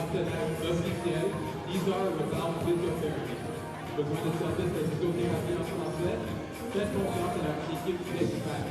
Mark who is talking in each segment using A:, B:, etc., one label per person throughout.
A: partenaires officiels, Easer Without Physical Therapy. Besoin de services de physiothérapie en français? Faites confiance à notre équipe principale.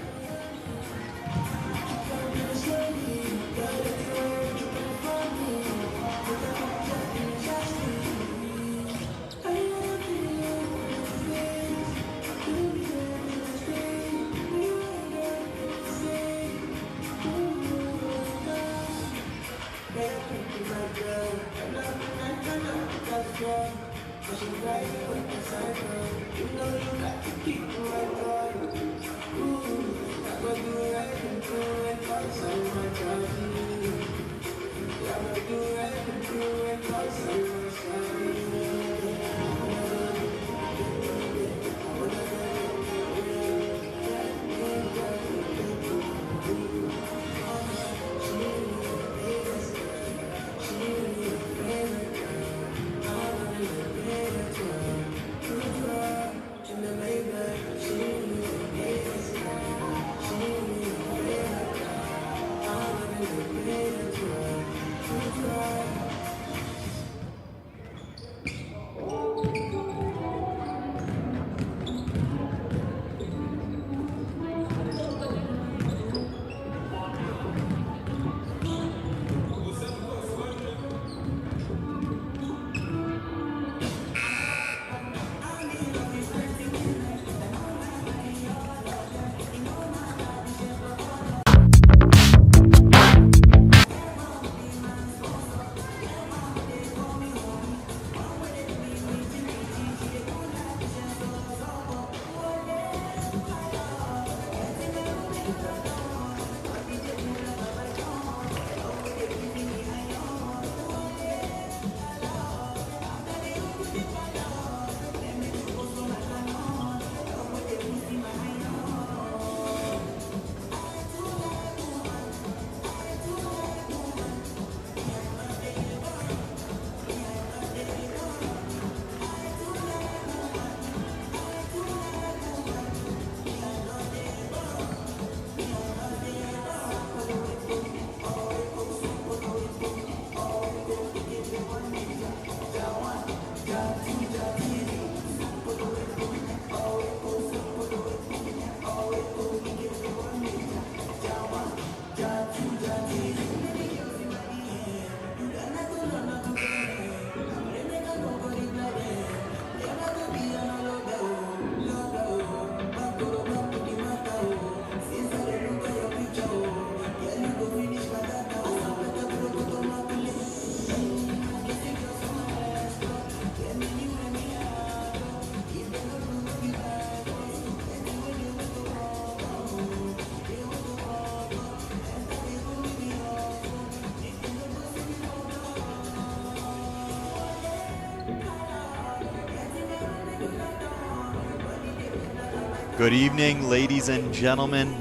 B: Good evening, ladies and gentlemen.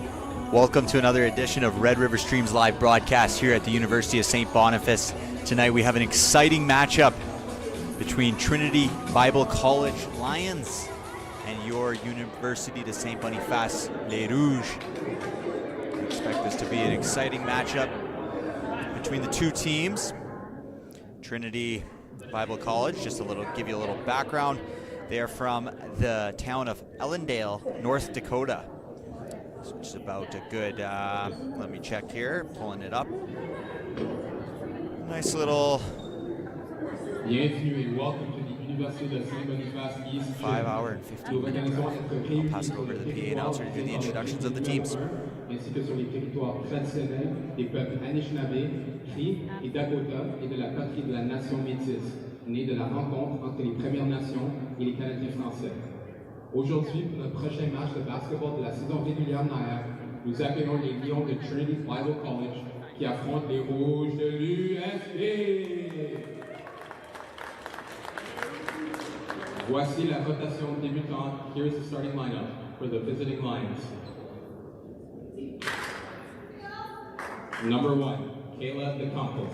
B: Welcome to another edition of Red River Streams live broadcast here at the University of Saint-Boniface. Tonight we have an exciting matchup between Trinity Bible College Lions and your Université de Saint-Boniface, Les Rouges. We expect this to be an exciting matchup between the two teams. Trinity Bible College, just give you a little background. They are from the town of Ellendale, North Dakota. Which is about a good, let me check here, pulling it up. Nice little
A: Bienvenue et welcome to the Université de Saint-Boniface East.
B: 5 hour and 15 minute drive. I'll pass it over to the PA announcer to do the introductions of the teams.
A: Ainsi que sur les territoires traditionnels des peuples Anishinaabe, Cri et Dakota et de la patrie de la nation métisse, née de la rencontre entre les Premières Nations et les Canadiens français. Aujourd'hui, pour notre prochain match de basketball de la saison régulière naïve, nous accueillons les Lions de Trinity Bible College qui affrontent les Rouges de l'USP. Voici la rotation débutante. Here is the starting lineup for the visiting Lions. Number 1, Kayla DeCampos.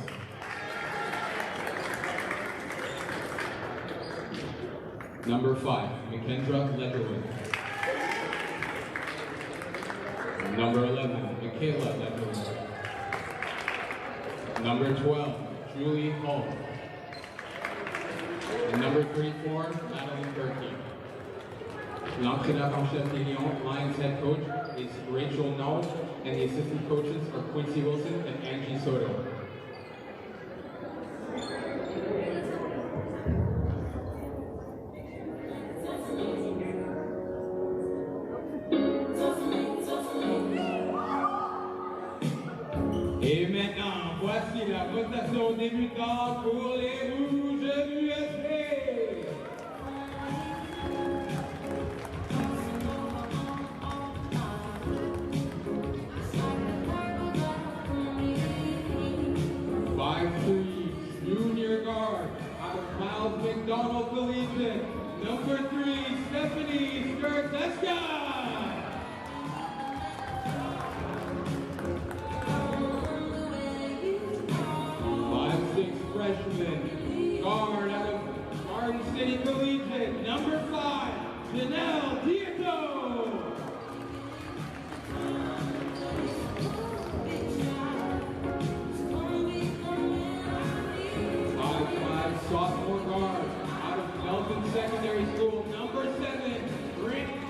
A: Number 5, Makendra Letterwood. Number 11, Michaela Letterwood. Number 12, Julie Hull. And number 34, Madeline Berkey. L'entraîneur en chef des Lions, Lions head coach, is Rachel Knowles, and the assistant coaches are Quincy Wilson and Angie Soto. Et maintenant, voici la votation débutante pour les Rouges de l'USP. Junior guard out of Miles McDonald Collegiate, number 3, Stephanie Skarteska. 5'6" freshman, guard out of Garden City Collegiate, number 5, Janelle Dieto. 5'5" sophomore guard out of Melton Secondary School, number 7,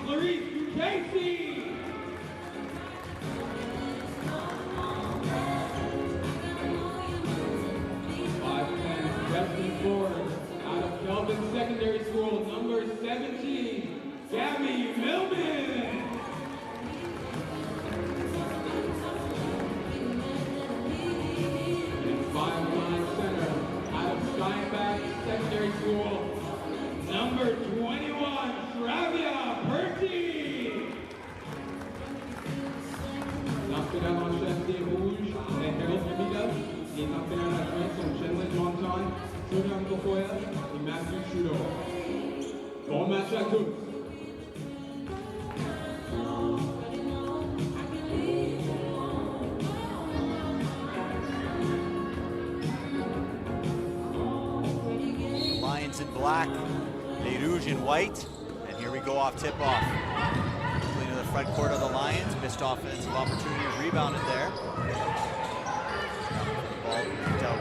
A: Clarice Casey. 5'10" freshman forward out of Melton Secondary School, number 17, Gabby Millman. 5'9" center out of Steinbach Secondary School, number 21, Travia Percy. L'entraîneur en chef des Rouges est Harold Mabida. Les entraîneurs adjoints sont Chenlin Johnson, Julian Kofoya et Matthew Trudeau. Bon match à tous.
B: In black, Les Rouges in white, and here we go off tip-off. Into the front court of the Lions, missed offensive opportunity, rebounded there. Ball picked out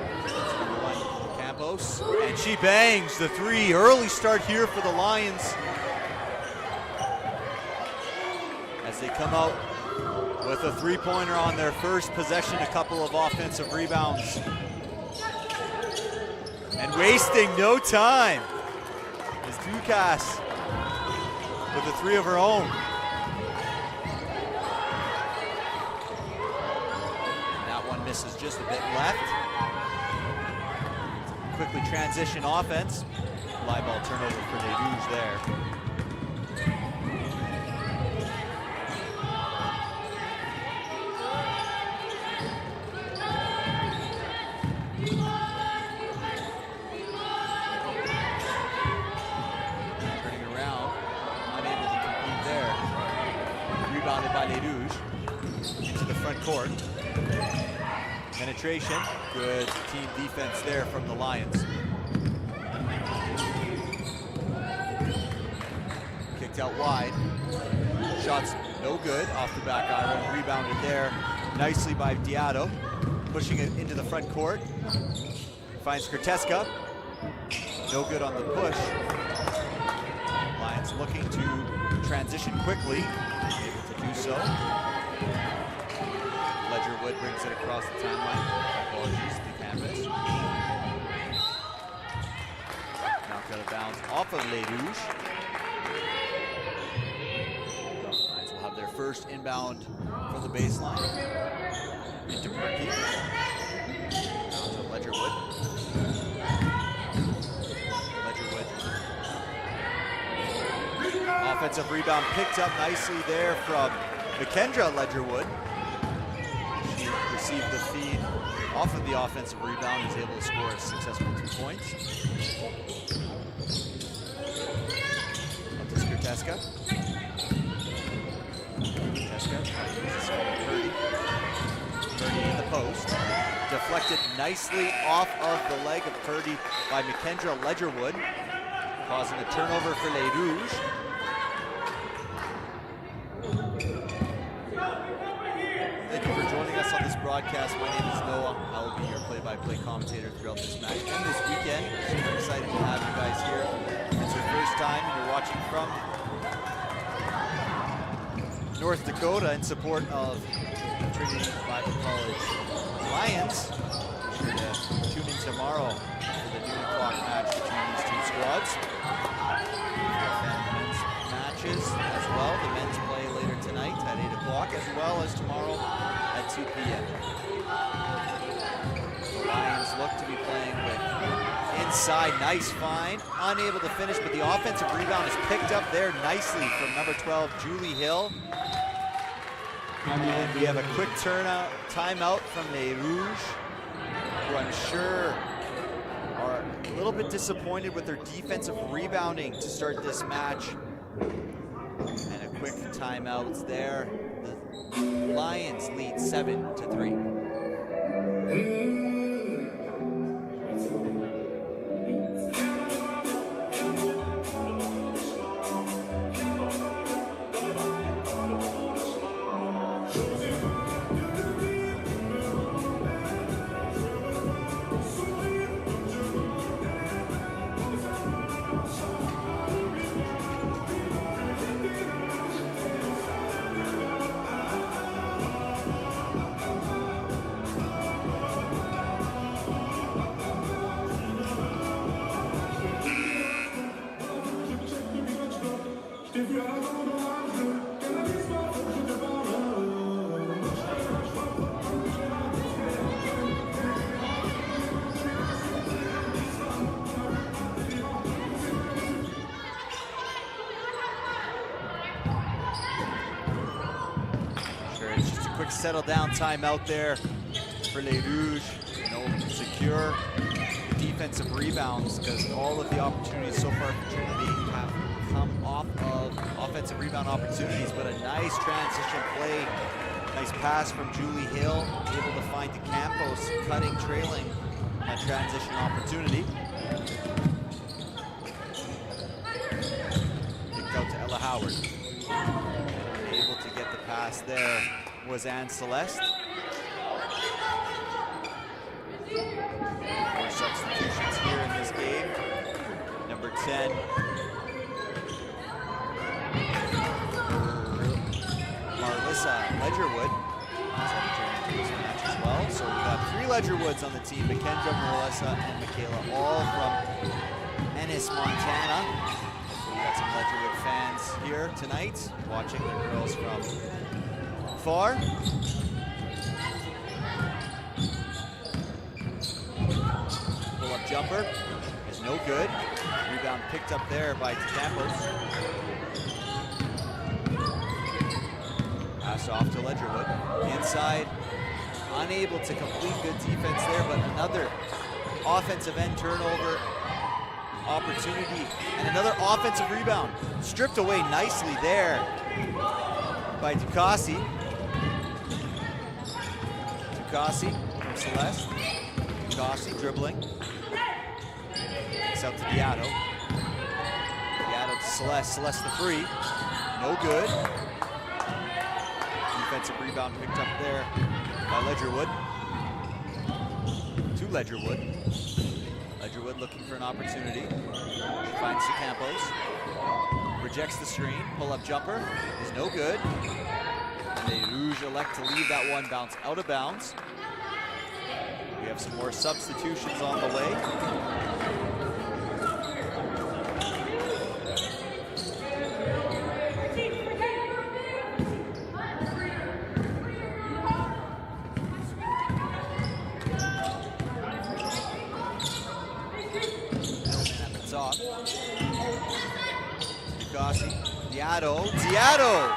B: number 1, Campos, and she bangs the 3. Early start here for the Lions as they come out with a 3-pointer on their first possession, a couple of offensive rebounds. And wasting no time is Dukas with a 3 of her own. That one misses just a bit left. Quickly transition offense. Fly ball turnover for Les Rouges there. By Les Rouges into the front court. Penetration, good team defense there from the Lions. Kicked out wide. Shots no good off the back iron. Rebounded there nicely by Diato. Pushing it into the front court. Finds Skarteska. No good on the push. Lions looking to transition quickly. Do so. Ledgerwood brings it across the timeline. Apologies to canvas. Knocked out of bounds off of Les Rouges. Lions will have their first inbound from the baseline. Into Perky. Down to Ledgerwood. Offensive rebound picked up nicely there from McKendra Ledgerwood. She received the feed off of the offensive rebound, is able to score a successful 2 points. Up to Skarteska. Purdy. Purdy in the post. Deflected nicely off of the leg of Purdy by McKendra Ledgerwood, causing a turnover for Les Rouges. Thank you for joining us on this broadcast. My name is Noah. Laurent. I will be your play-by-play commentator throughout this match and this weekend. Super excited to have you guys here. If it's your first time and you're watching from North Dakota in support of Trinity Bible College Lions, be sure to tune in tomorrow for the noon o'clock match between these two squads. Men's matches as well. The men's play later tonight at 8 o'clock, as well as tomorrow at 2 p.m. The Lions look to be playing with inside. Nice find. Unable to finish, but the offensive rebound is picked up there nicely from number 12, Julie Hill. And we have a quick timeout from Les Rouges, who I'm sure are a little bit disappointed with their defensive rebounding to start this match. And a quick timeout there. The Lions lead 7-3. Settle down timeout there for Les Rouges. Secure defensive rebounds, because all of the opportunities so far for Trinity have come off of offensive rebound opportunities, but a nice transition play. Nice pass from Julie Hill, able to find DeCampos, cutting, trailing a transition opportunity. Kicked out to Ella Howard. Able to get the pass there was Anne Celeste. More substitutions here in this game. Number 10, Marlissa Ledgerwood is entering into this match as well. So we got 3 Ledgerwoods on the team: McKendra, Marlissa, and Michaela, all from Ennis, Montana. So we got some Ledgerwood fans here tonight watching the girls from far. Pull-up jumper is no good. Rebound picked up there by DeCampos. Pass off to Ledgerwood. Inside, unable to complete good defense there, but another offensive end turnover opportunity and another offensive rebound. Stripped away nicely there by Ducassi. Ducassi from Celeste. Ducassi dribbling. Kicks out to Diato. Diato to Celeste. Celeste the free. No good. Defensive rebound picked up there by Ledgerwood. To Ledgerwood. Ledgerwood looking for an opportunity. She finds DeCampos. Rejects the screen. Pull-up jumper is no good. The Rouge elect to leave that one bounce out of bounds. We have some more substitutions on the way. At the top. Ducassi. Diato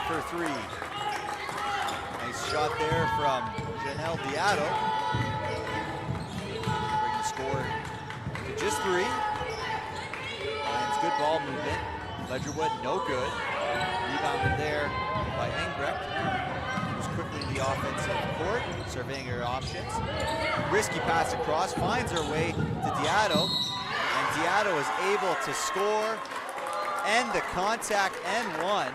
B: for 3. Nice shot there from Janelle Diato. Bring the score to just 3. Lions good ball movement. Ledgerwood no good. Rebounded there by Engbrecht. Moves quickly to the offensive court, surveying her options. Risky pass across, finds her way to Diato. And Diato is able to score, end the contact, and one.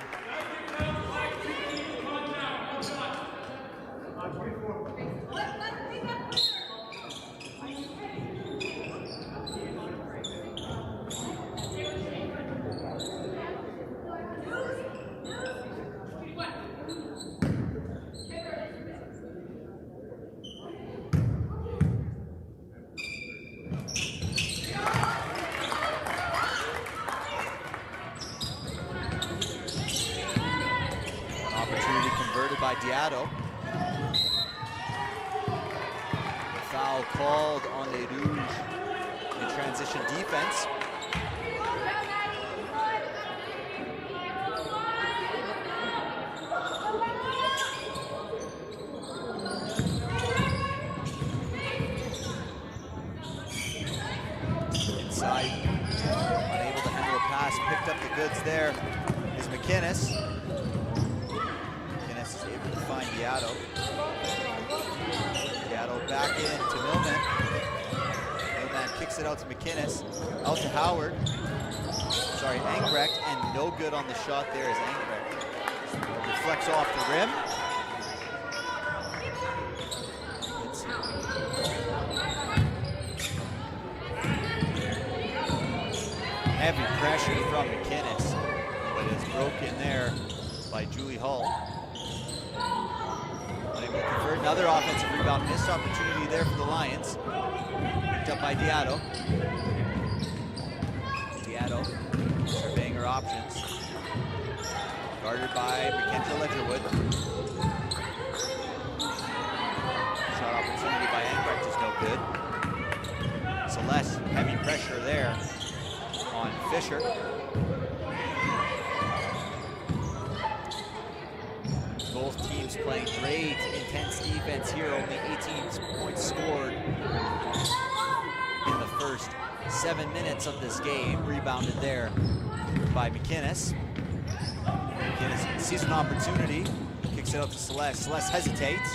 B: Diado. Foul called on Les Rouges in transition defense. Inside, unable to handle a pass, picked up the goods there is McInnes. McInnes is able to find Diado. Diado back in to Millman. Millman kicks it out to McInnes, out to Howard. Sorry, Engbrecht, and no good on the shot there is Engbrecht. Reflects off the rim. Heavy pressure from McInnes, but it's broken there by Julie Hull. Unable to convert. Another offensive rebound. Missed opportunity there for the Lions. Picked up by Diado. Diado surveying her options. Guarded by Mackenzie Ledgerwood. Shot opportunity by Engbrecht is no good. Celeste, heavy pressure there on Fisher. Both teams playing great, intense defense here. Only 18 points scored in the first 7 minutes of this game. Rebounded there by McInnes. McInnes sees an opportunity, kicks it out to Celeste. Celeste hesitates,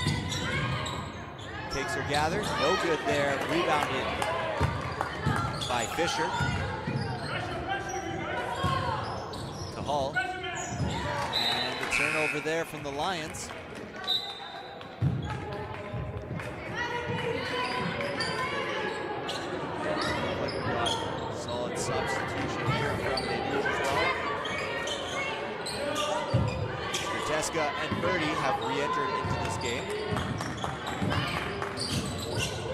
B: takes her gather, no good there. Rebounded by Fisher. Hull. And the turnover there from the Lions. Like we got solid substitution here from Les Rouges as well. Skrzyska and Birdie have re-entered into this game.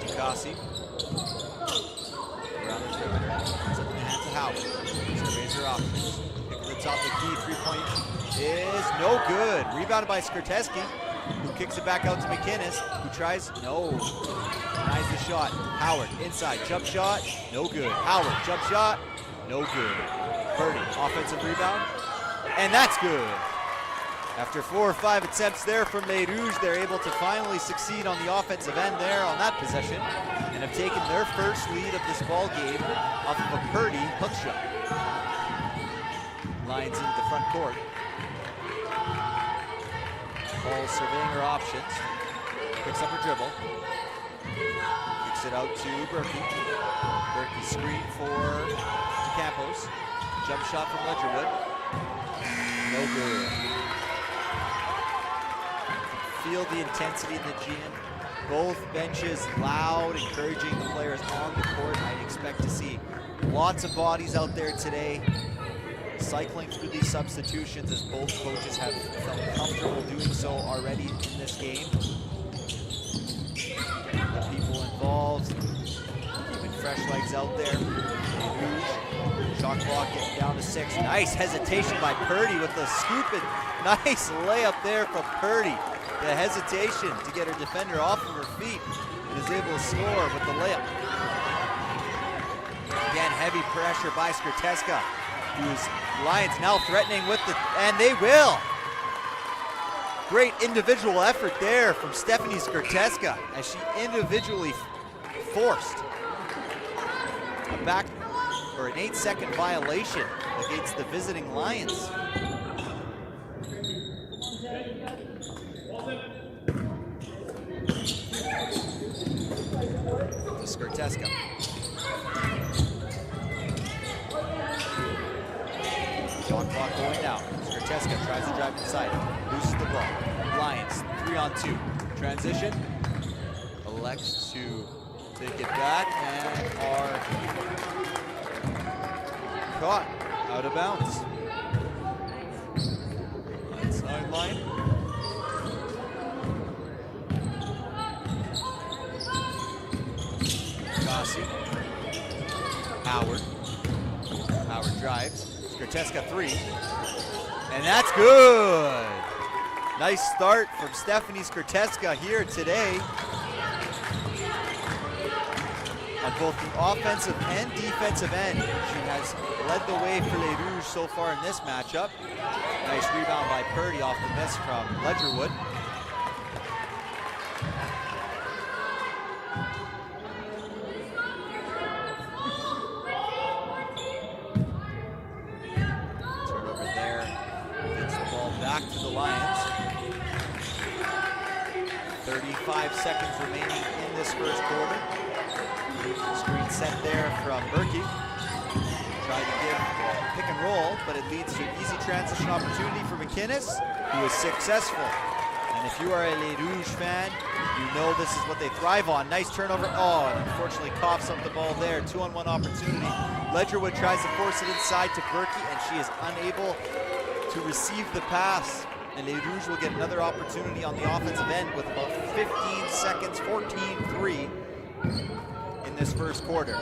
B: Ducassi. Around the perimeter. It's up in the hands of Howard. Surveys her options. Top of the key, 3-point is no good. Rebounded by Skrzyska, who kicks it back out to McInnes, who tries, no. Denies the shot. Howard, inside, jump shot, no good. Howard, jump shot, no good. Birdie, offensive rebound, and that's good. After 4 or 5 attempts there from Les Rouges, they're able to finally succeed on the offensive end there on that possession, and have taken their first lead of this ball game off of a Purdy hook shot. Lions into the front court. Ball surveying her options. Picks up her dribble. Kicks it out to Berkey. Berkey screen for Campos. Jump shot from Ledgerwood. No good. Feel the intensity in the gym. Both benches loud, encouraging the players on the court. I expect to see lots of bodies out there today, cycling through these substitutions as both coaches have felt comfortable doing so already in this game. The people involved, keeping fresh legs out there. Rouge, shot clock getting down to 6. Nice hesitation by Purdy with the scoop and nice layup there from Purdy. The hesitation to get her defender off of her feet and is able to score with the layup. Again, heavy pressure by Skrzyska, who's Lions now threatening with the, and they will. Great individual effort there from Stephanie Skrzyska as she individually forced a back or an 8-second violation against the visiting Lions. To Skrzyska. Shot clock going down. Skrzyska tries to drive inside it. Loses the ball. Lions 3-on-2. Transition. Elects to take it back and are caught out of bounds. On sideline. Rossi. Howard. Howard drives. Skrzyska 3. And that's good. Nice start from Stephanie Skorteska here today. On both the offensive and defensive end, she has led the way for Les Rouges so far in this matchup. Nice rebound by Purdy off the miss from Ledgerwood. Turnover there, gets the ball back to the Lions. 35 seconds remaining in this first quarter. Screen set there from Berkey. Tried to give pick and roll, but it leads to an easy transition opportunity for McInnes, who is successful. And if you are a Les Rouges fan, you know this is what they thrive on. Nice turnover. Oh, and unfortunately coughs up the ball there. 2-on-1 opportunity. Ledgerwood tries to force it inside to Berkey, and she is unable to receive the pass. And Les Rouges will get another opportunity on the offensive end with about 15 seconds, 14-3 in this first quarter.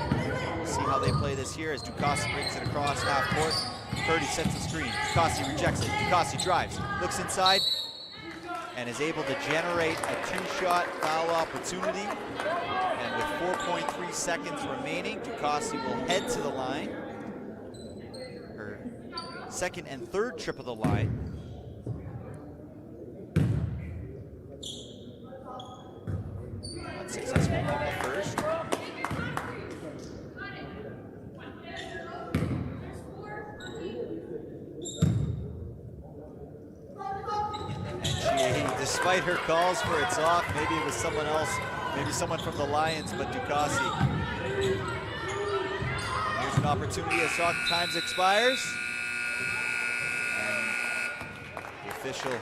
B: We'll see how they play this here as Ducassi brings it across half court. Purdy sets the screen. Ducassi rejects it. Ducassi drives, looks inside, and is able to generate a two-shot foul opportunity. And with 4.3 seconds remaining, Ducassi will head to the line. Her second and third trip of the line. Unsuccessful on the first. Despite her calls for it's off, maybe it was someone else, maybe someone from the Lions, but Ducassi. Here's an opportunity as time expires. And the official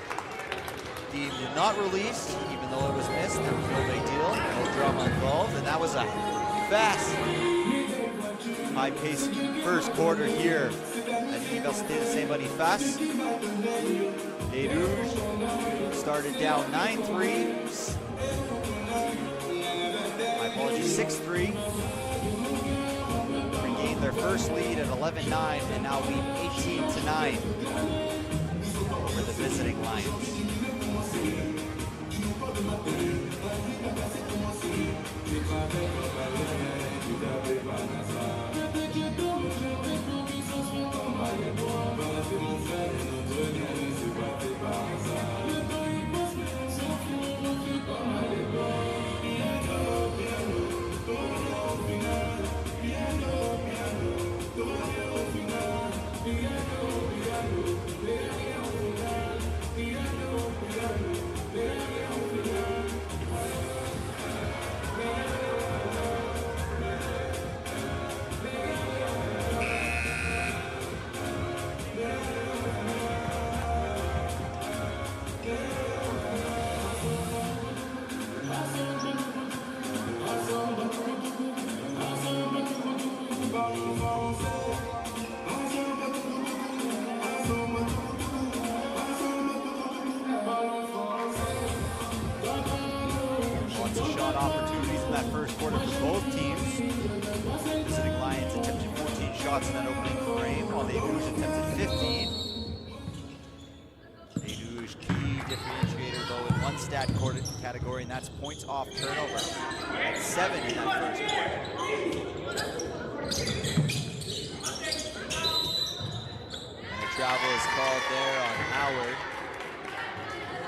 B: deemed it not released, even though it was missed. There was no big deal, no drama involved, and that was a fast, high-paced first quarter here at Université de Saint-Boniface. Les Rouges started down 9-3. My apologies, 6-3. Regained their first lead at 11-9 and now lead 18-9 for the visiting Lions. Opportunities in that first quarter for both teams. Visiting Lions attempted 14 shots in that opening frame, while Les Rouges attempted 15. Les Rouges key differentiator though in one stat category, and that's points off turnover. At 7 in that first quarter. And the travel is called there on Howard.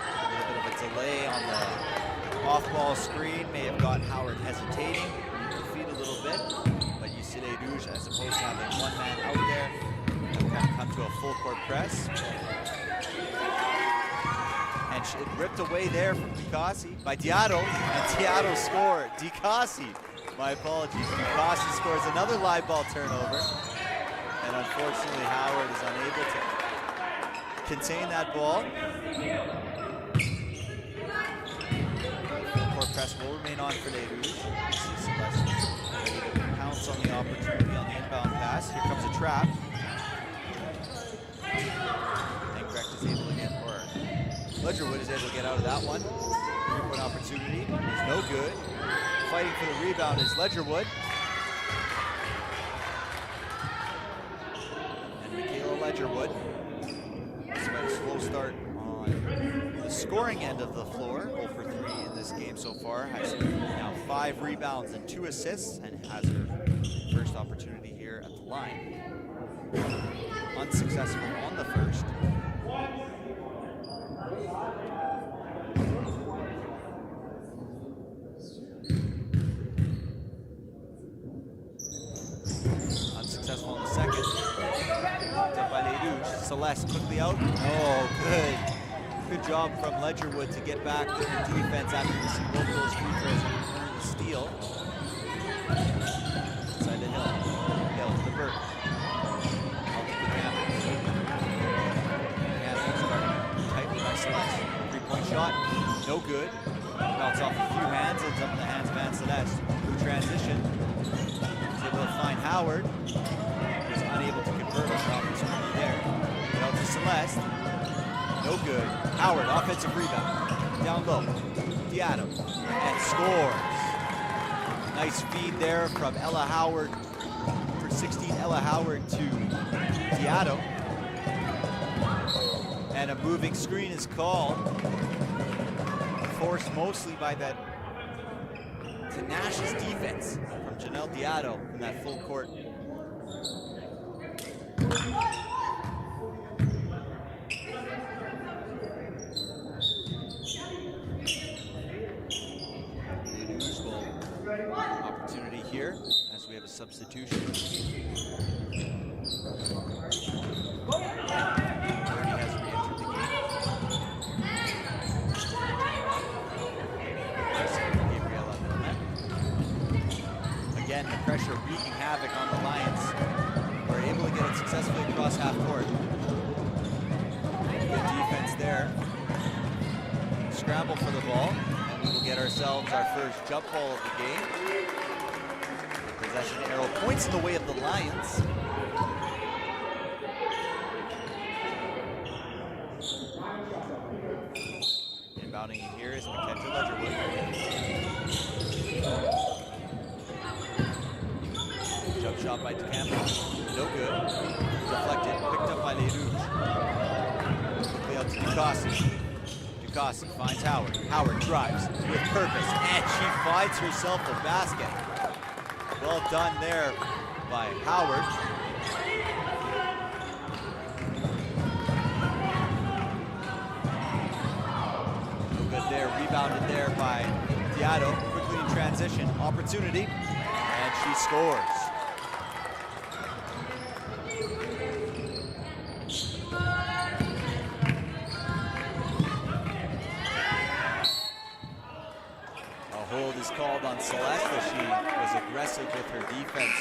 B: A little bit of a delay on the off-ball screen may have got Howard hesitating to feet a little bit, but you see Les Rouges, as opposed to having one man out there, have kind of come to a full court press. And it ripped away there from Ducassi by Diato, and Diato scored. Ducassi, my apologies. Ducassi scores another live ball turnover, and unfortunately Howard is unable to contain that ball. Press will remain on for Les Rouges. Pounce on the opportunity on the inbound pass. Here comes a trap. Incorrect is able to get, or Ledgerwood is able to get out of that one. Three-point opportunity is no good. Fighting for the rebound is Ledgerwood. And Michaela Ledgerwood. Despite a slow start on the scoring end of the floor, 0 for 3 in this game so far. Has now 5 rebounds and 2 assists, and has her first opportunity here at the line. Unsuccessful on the first. Unsuccessful on the second. Picked up by Les Rouges. Celeste quickly out. Oh, good job from Ledgerwood to get back to the defense after missing both of those free throws and earn the steal. Inside the Hill. Hill to the Burt. Out to the Campbells. Campbells guarded tightly by Celeste. 3-point shot, no good. Bounce off a few hands, ends up in the hands of Van Celeste. Through transition. He's able to find Howard. He's unable to convert on the opportunity there. Get out to Celeste. No good. Howard, offensive rebound. Down low. Diado. And scores. Nice feed there from Ella Howard. For 16, Ella Howard to Diado. And a moving screen is called. Forced mostly by that tenacious defense from Janelle Diado in that full court. Opportunity here as we have a substitution. Bernie has re-entered the game. Gabriella Milnet. Again, the pressure wreaking havoc on the Lions. We're able to get it successfully across half court. Good defense there. Scramble for the ball. We'll get ourselves our first jump ball of the game. Possession arrow points in the way of the Lions. Inbounding in here is Mackenzie Ledgerwood. Jump shot by DeCampo. No good. Deflected. Picked up by Les Rouges. Quickly out to DeCossi. DeCossi finds Howard. Howard drives with purpose, and she finds herself a basket. Well done there by Howard. No good there. Rebounded there by Diado. Quickly in transition. Opportunity, and she scores. Hold is called on Celeste as she was aggressive with her defense.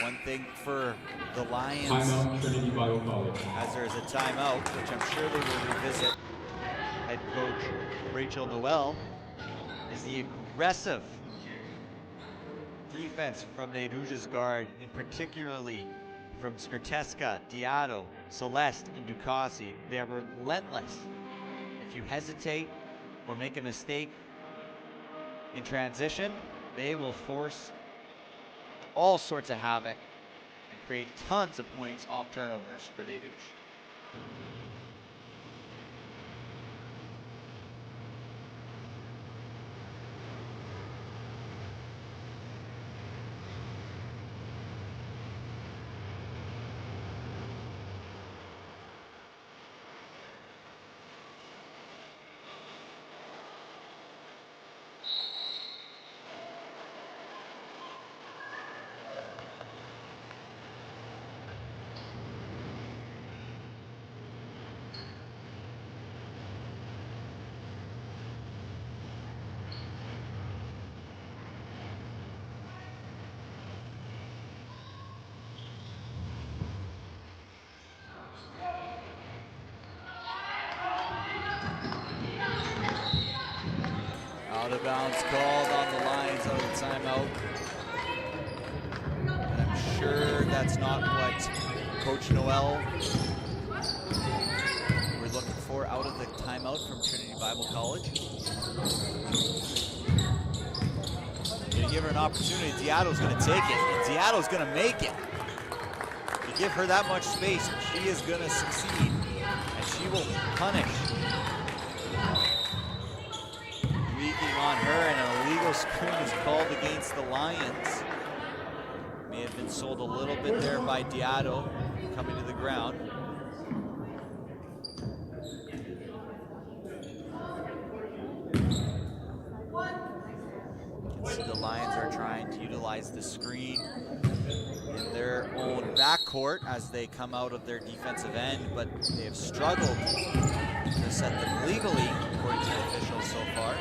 B: One thing for the Lions,
A: Timeout, Trinity Bible College.
B: as there is a timeout, which I'm sure they will revisit, head coach Rachel Noel, is the aggressive defense from Les Rouges' guard, and particularly from Skrteska, Diado, Celeste, and Ducassi. They are relentless. If you hesitate or make a mistake in transition, they will force all sorts of havoc and create tons of points off turnovers for Les Rouges. Out of bounds called on the Lions out of the timeout. And I'm sure that's not what Coach Noel we're looking for out of the timeout from Trinity Bible College. Gonna give her an opportunity. Diado's gonna take it, and Diado's gonna make it. You give her that much space, she is gonna succeed. And she she will punish. Leaking on her, and an illegal screen is called against the Lions. May have been sold a little bit there by Diado coming to the ground. You can see the Lions are trying to utilize the screen in their own backcourt as they come out of their defensive end, but they have struggled to set them legally, according to the officials so far.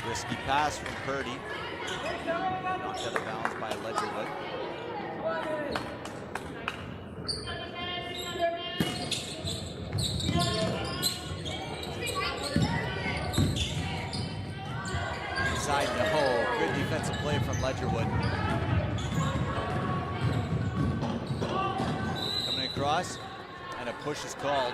B: Risky pass from Purdy. Knocked out of bounds by Ledgerwood. Inside, no. Good defensive play from Ledgerwood. Coming across, and a push is called.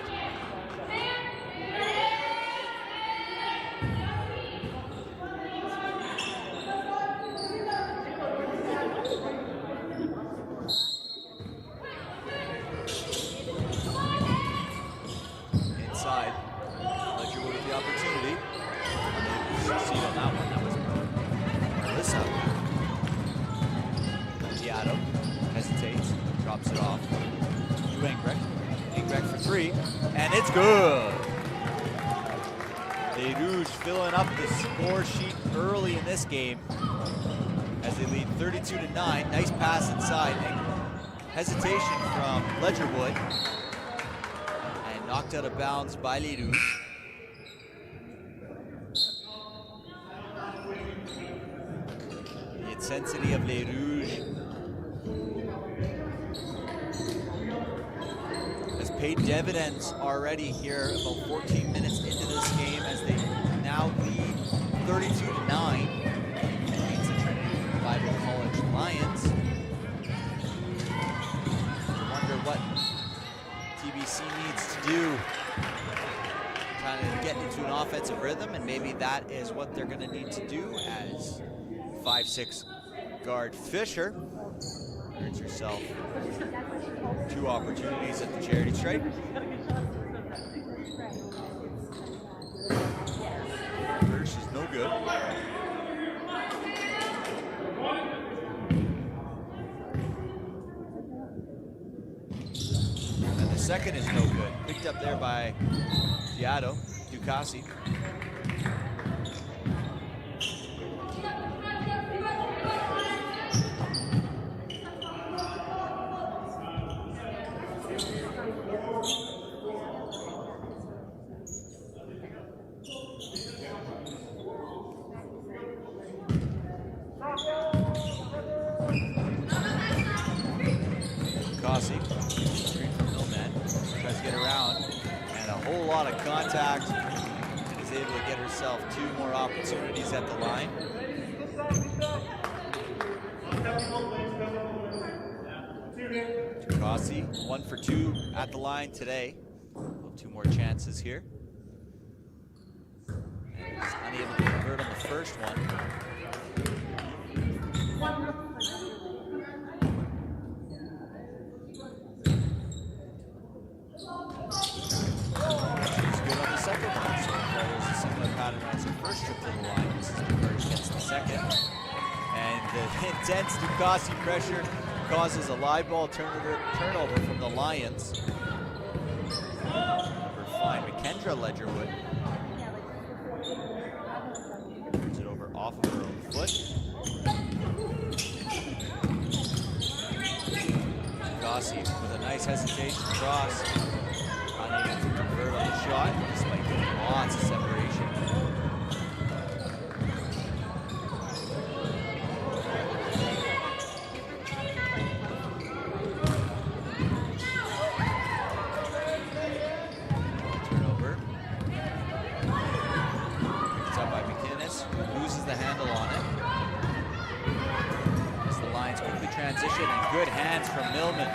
B: Inside, Ledgerwood with the opportunity. Succeed on that one. That was Marissa. Diado hesitates, drops it off to Engbrecht. Engbrecht for three, and it's good. The Rouges filling up the score sheet early in this game as they lead 32-9. Nice pass inside. Hesitation from Ledgerwood, and knocked out of bounds by Les Rouges. The intensity of Les Rouges has paid dividends already here, about 14 minutes into this game, as they now lead 32-9 against the Trinity Bible College Lions. Wonder what TBC needs to do, trying to get into an offensive rhythm, and maybe that is what they're going to need to do, as 5'6" guard Fisher earns herself 2 opportunities at the charity stripe. First is no good. And the second is no good. Picked up there by Diado, Ducassi. Screen from Millman, tries to get around, and a whole lot of contact, and is able to get herself 2 more opportunities at the line. Ducassi, 1 for 2 at the line today. 2 more chances here. And is unable to convert on the first one. Second one, so follows a similar pattern as her first trip to the line. This is Engbrecht gets the second. And the intense Ducassi pressure causes a live ball turnover from the Lions. Number 5, McKendra Ledgerwood. Turns it over off of her own foot. Ducassi with a nice hesitation cross. Unable to convert on the shot, despite getting lots of separation. Turnover. Picked up by McInnes, who loses the handle on it. As the Lions quickly transition, and good hands from Millman.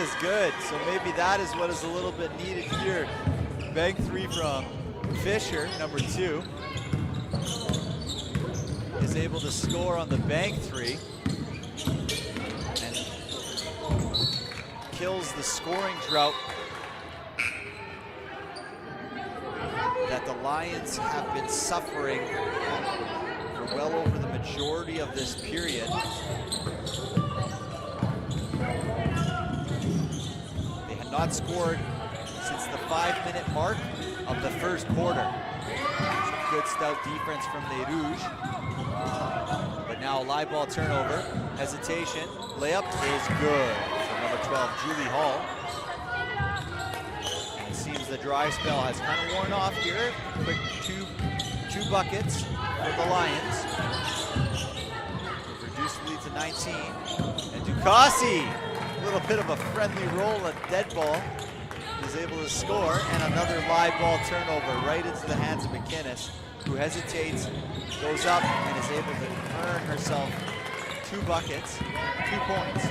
B: is good. So maybe that is what is a little bit needed here. Bank three from Fisher, number 2. Is able to score on the bank three. And kills the scoring drought that the Lions have been suffering for well over the majority of this period. They had not scored since the 5-minute mark of the first quarter. Some good stout defense from les Rouges. But now a live ball turnover, hesitation, layup is good for number 12, Julie Hall. And it seems the dry spell has kind of worn off here. Quick two buckets for the Lions. They've reduced the lead to 19. And Ducassi, a little bit of a friendly roll at dead ball, is able to score. And another live ball turnover right into the hands of McInnes, who hesitates, goes up, and is able to earn herself 2 buckets, 2 points.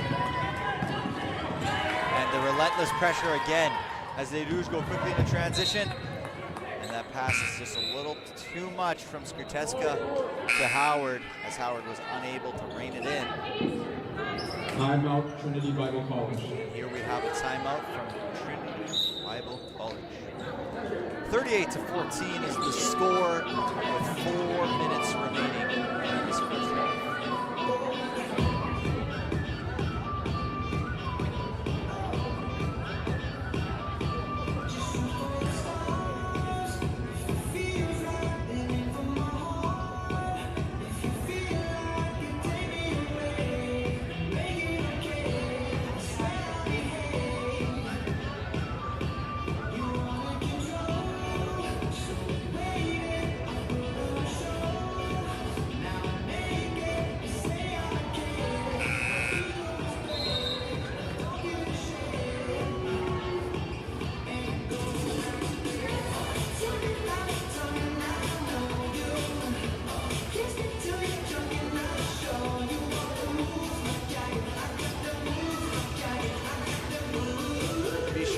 B: And the relentless pressure again as les Rouges go quickly into transition. And that pass is just a little too much from Skrteska to Howard, as Howard was unable to rein it in.
A: Timeout, Trinity Bible College.
B: Here we have a timeout from Trinity Bible College. 38-14 is the score with 4 minutes remaining in this first half.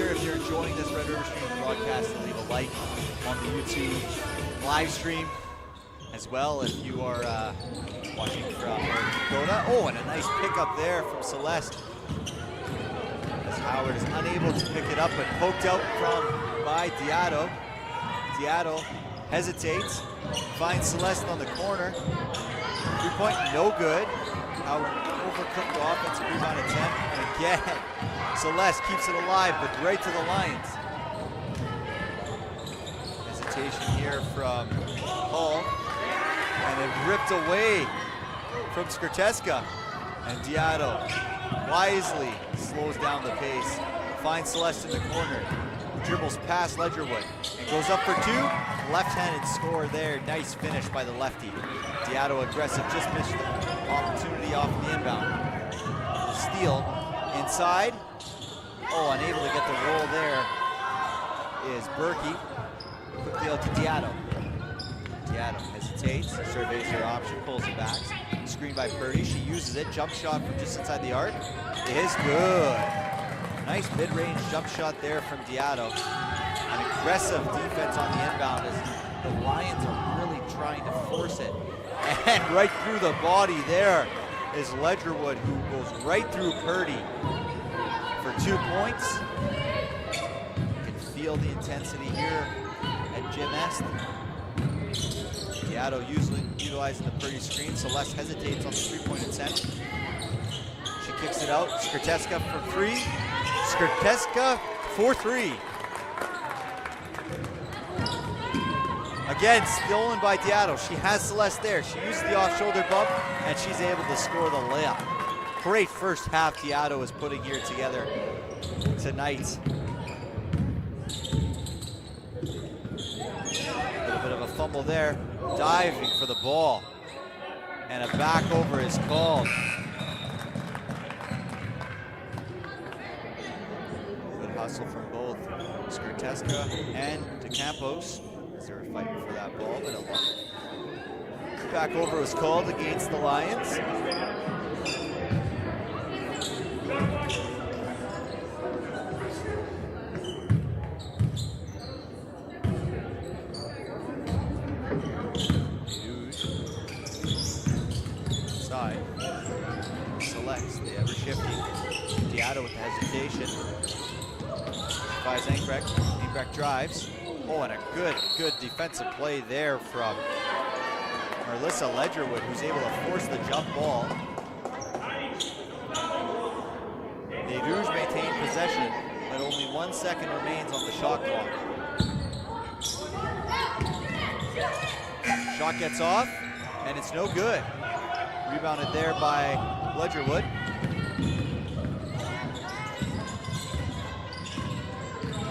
B: If you're enjoying this Red River Stream broadcast, to leave a like on the YouTube live stream, as well if you are watching from Dakota. Oh, and a nice pickup there from Celeste, as Howard is unable to pick it up, but poked out by Diato. Diato hesitates, finds Celeste on the corner. 3-point, no good. Howard overcooked the offensive rebound attempt, and again, Celeste keeps it alive, but right to the Lions. Hesitation here from Hall, and it ripped away from Skrteska. And Diato wisely slows down the pace, finds Celeste in the corner, dribbles past Ledgerwood, and goes up for 2. Left-handed score there, nice finish by the lefty. Diato aggressive, just missed the opportunity off the inbound. Steal inside. Oh, unable to get the roll there is Berkey. Quickly out to Diato. Diato hesitates, surveys her option, pulls it back. Screen by Purdy, she uses it. Jump shot from just inside the arc is good. Nice mid-range jump shot there from Diato. An aggressive defense on the inbound as the Lions are really trying to force it. And right through the body there is Ledgerwood, who goes right through Purdy for 2 points. You can feel the intensity here at Jim Est. Diato utilizing the Purdy screen. Celeste hesitates on the 3-point attempt. She kicks it out. Skrteska for 3. Skrteska for 3. Again, stolen by Diato. She has Celeste there. She uses the off-shoulder bump, and she's able to score the layup. Great first half Diato is putting here together tonight. A little bit of a fumble there. Diving for the ball. And a back over is called. Good hustle from both Skrteska and DeCampos. They were fighting for that ball, but a back over was called against the Lions. side. Selects the ever shifting Diato with the hesitation. Buys Engbrecht. Engbrecht drives. Oh, and a good defensive play there from Marlissa Ledgerwood, who's able to force the jump ball. The Rouges maintain possession, but only 1 second remains on the shot clock. Shot gets off, and it's no good. Rebounded there by Ledgerwood.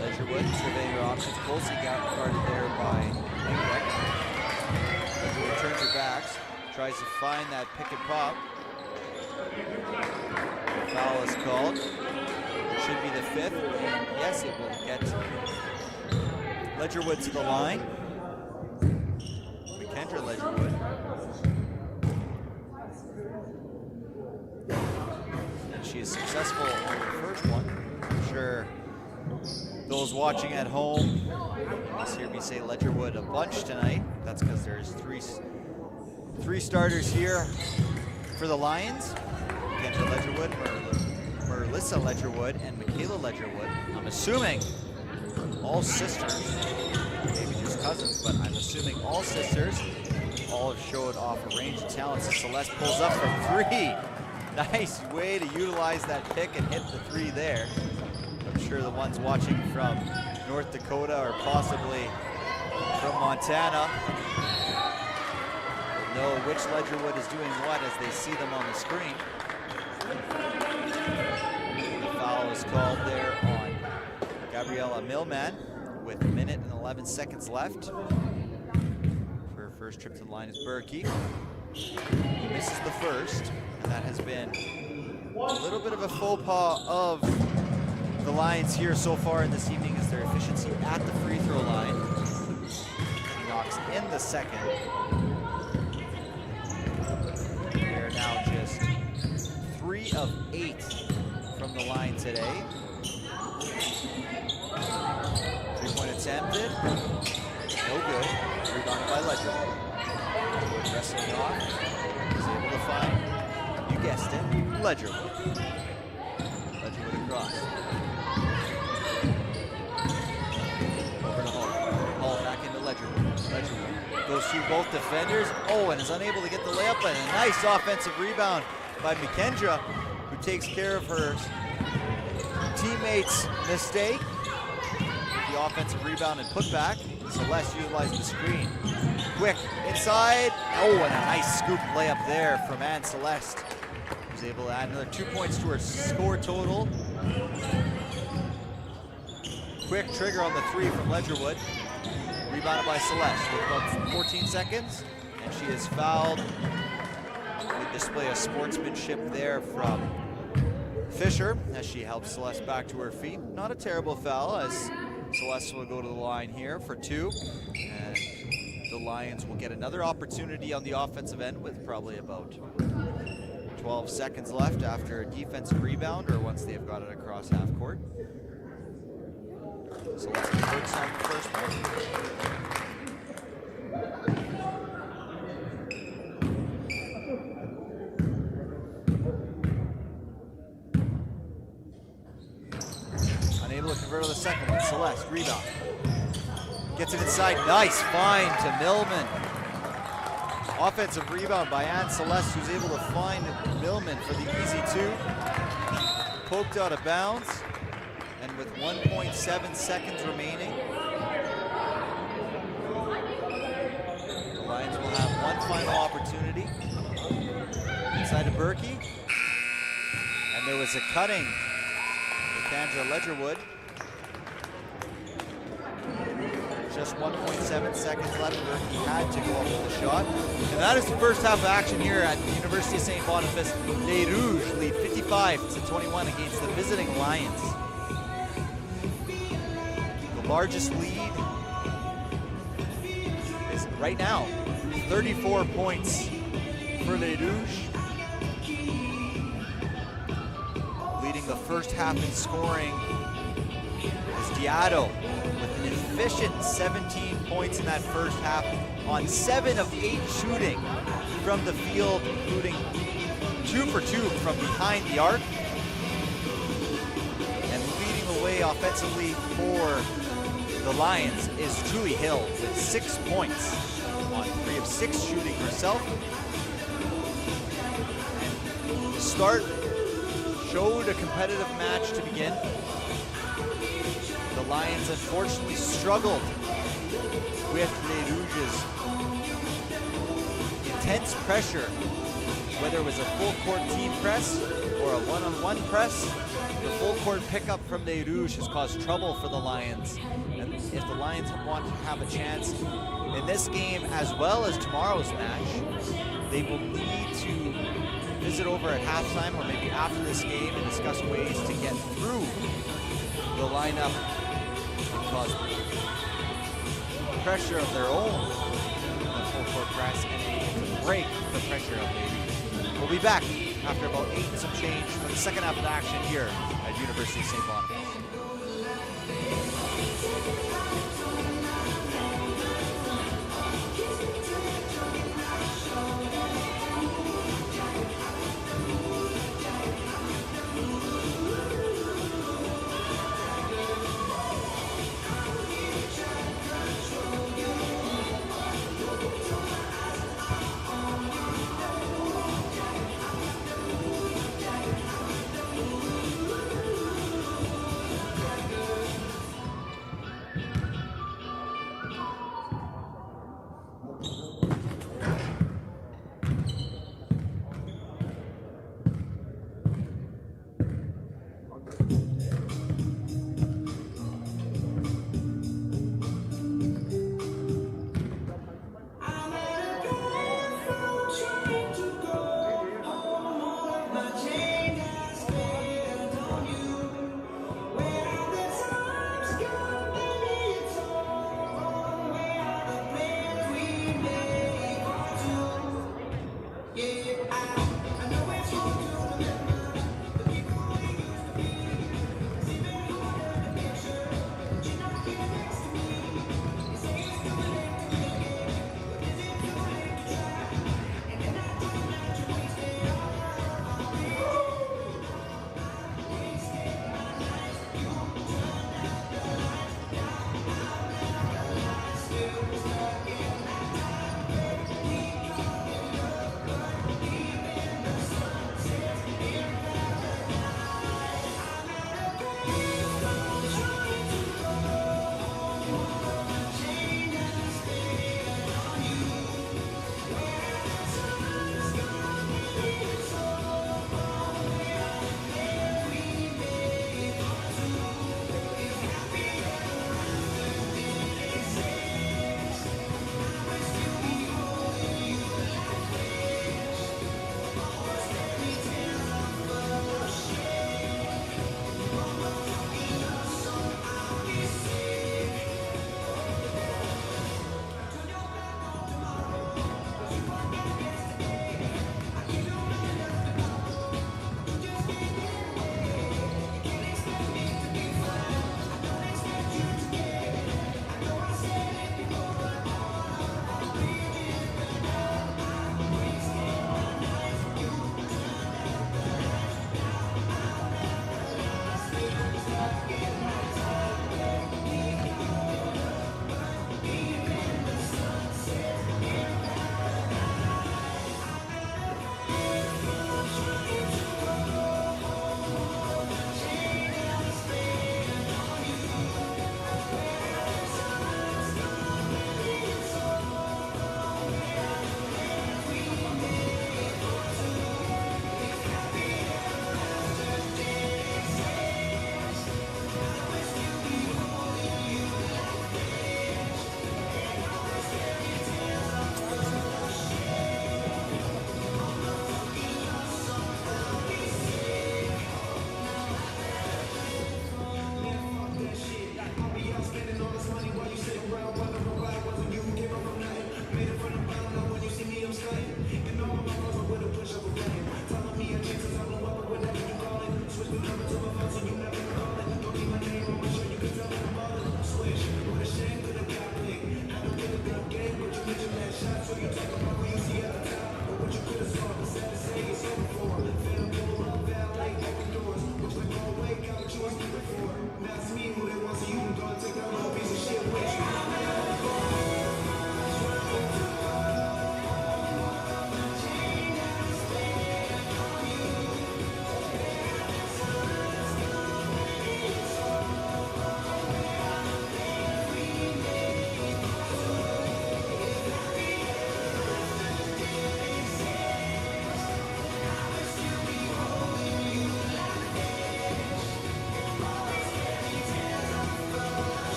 B: Ledgerwood surveying her options. Closely guarded there by Engbrecht. Ledgerwood turns her backs, tries to find that pick and pop. Foul is called. It should be the 5th, and yes, it will get Ledgerwood to the line. Kendra Ledgerwood. And she is successful on her first one. I'm sure those watching at home must hear me say Ledgerwood a bunch tonight. That's because there's three starters here for the Lions. Kendra Ledgerwood, Marlissa Ledgerwood, and Michaela Ledgerwood. I'm assuming all sisters, maybe just cousins, but I'm assuming all sisters. All have showed off a range of talents. Celeste pulls up from 3. Nice way to utilize that pick and hit the 3 there. I'm sure the ones watching from North Dakota or possibly from Montana will know which Ledgerwood is doing what as they see them on the screen. The foul is called there on Gabriella Millman with 1 minute and 11 seconds left. For her first trip to the line is Berkey. He misses the first, and that has been a little bit of a faux pas of the Lions here so far in this evening, is their efficiency at the free throw line. He knocks in the second. They're now just 3 of 8 from the line today. 3-point attempted. No good. Rebounded by Ledgerwood. Ledgerwood wrestling off. He's able to find, you guessed it, Ledgerwood. Ledgerwood across. Over to Hall. Hall back into Ledgerwood. Ledgerwood goes through both defenders. Oh, and is unable to get the layup. And a nice offensive rebound by McKendra, who takes care of her teammate's mistake. The offensive rebound and putback. Celeste utilized the screen. Quick inside. Oh, and a nice scoop layup there from Anne Celeste, who's able to add another 2 points to her score total. Quick trigger on the 3 from Ledgerwood. Rebounded by Celeste with about 14 seconds. And she is fouled. Good display of sportsmanship there from Fisher as she helps Celeste back to her feet. Not a terrible foul, as Celeste will go to the line here for 2. And the Lions will get another opportunity on the offensive end with probably about 12 seconds left after a defensive rebound, or once they've got it across half court. Celeste converts on the first one. Unable to convert on the second one. Celeste, rebound. Gets it inside. Nice find to Millman. Offensive rebound by Anne Celeste, who's able to find Millman for the easy 2. Poked out of bounds. And with 1.7 seconds remaining, the Lions will have one final opportunity. Inside to Berkey. And there was a cutting. Kendra Ledgerwood. Just 1.7 seconds left. Berkey had to go up with the shot. And that is the first half of action here at the University of Saint-Boniface. Les Rouges lead 55-21 against the visiting Lions. The largest lead is right now 34 points for Les Rouges. Leading the first half in scoring is Diato with an efficient 17 points in that first half on 7 of 8 shooting from the field, including 2 for 2 from behind the arc. And leading the way offensively for the Lions is Julie Hill with 6 points on 3 of 6 shooting herself. And the start showed a competitive match to begin. The Lions unfortunately struggled with Les Rouges' intense pressure, whether it was a full court team press or a one-on-one press. The full court pickup from Les Rouges has caused trouble for the Lions. And if the Lions want to have a chance in this game as well as tomorrow's match, they will need to visit over at halftime or maybe after this game and discuss ways to get through the lineup and cause pressure of their own on the full court press and to break the pressure of Les Rouges. We'll be back after about 8 and some change for the second half of action here at University of Saint-Boniface.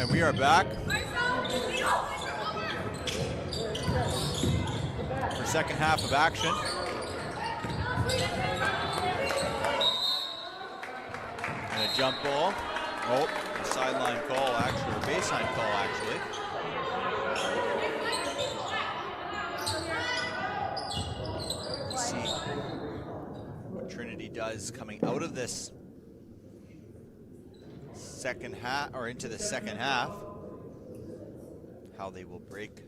B: And we are back for second half of action. And a jump ball. Oh, a sideline call actually, or baseline call actually. Let's see what Trinity does coming out of this second half, or into the second half. How they will break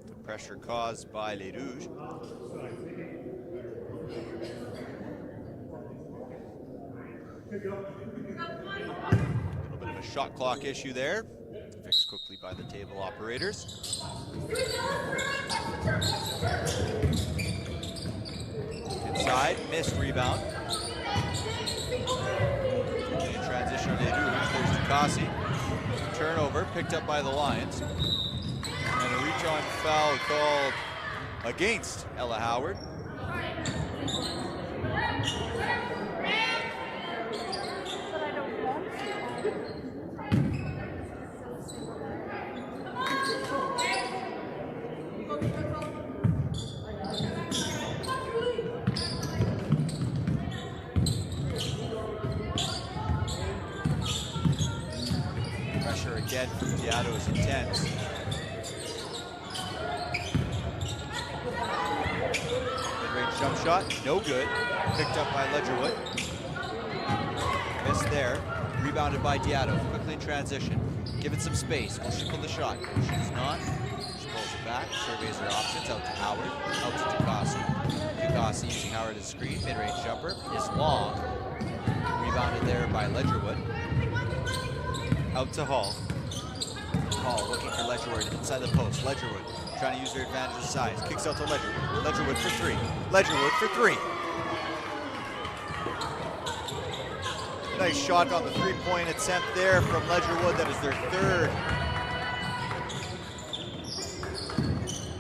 B: the pressure caused by Les Rouges. A little bit of a shot clock issue there. Fixed quickly by the table operators. Inside, missed rebound. In transition on Les Rouges, there's Ducassi. Turnover, picked up by the Lions. And a reach-on foul called against Ella Howard. Pressure again from Diado is intense. Mid-range jump shot, no good. Picked up by Ledgerwood. Missed there. Rebounded by Diado. Quickly in transition. Give it some space. Will she pull the shot? She does not. She pulls it back. Surveys her options. Out to Howard. Out to Ducassi. Ducassi using Howard as a screen. Mid-range jumper is long. Rebounded there by Ledgerwood. Out to Hall. Hall looking for Ledgerwood inside the post. Ledgerwood trying to use her advantage of size. Kicks out to Ledgerwood. Ledgerwood for three. Ledgerwood for three. Nice shot on the three-point attempt there from Ledgerwood. That is their third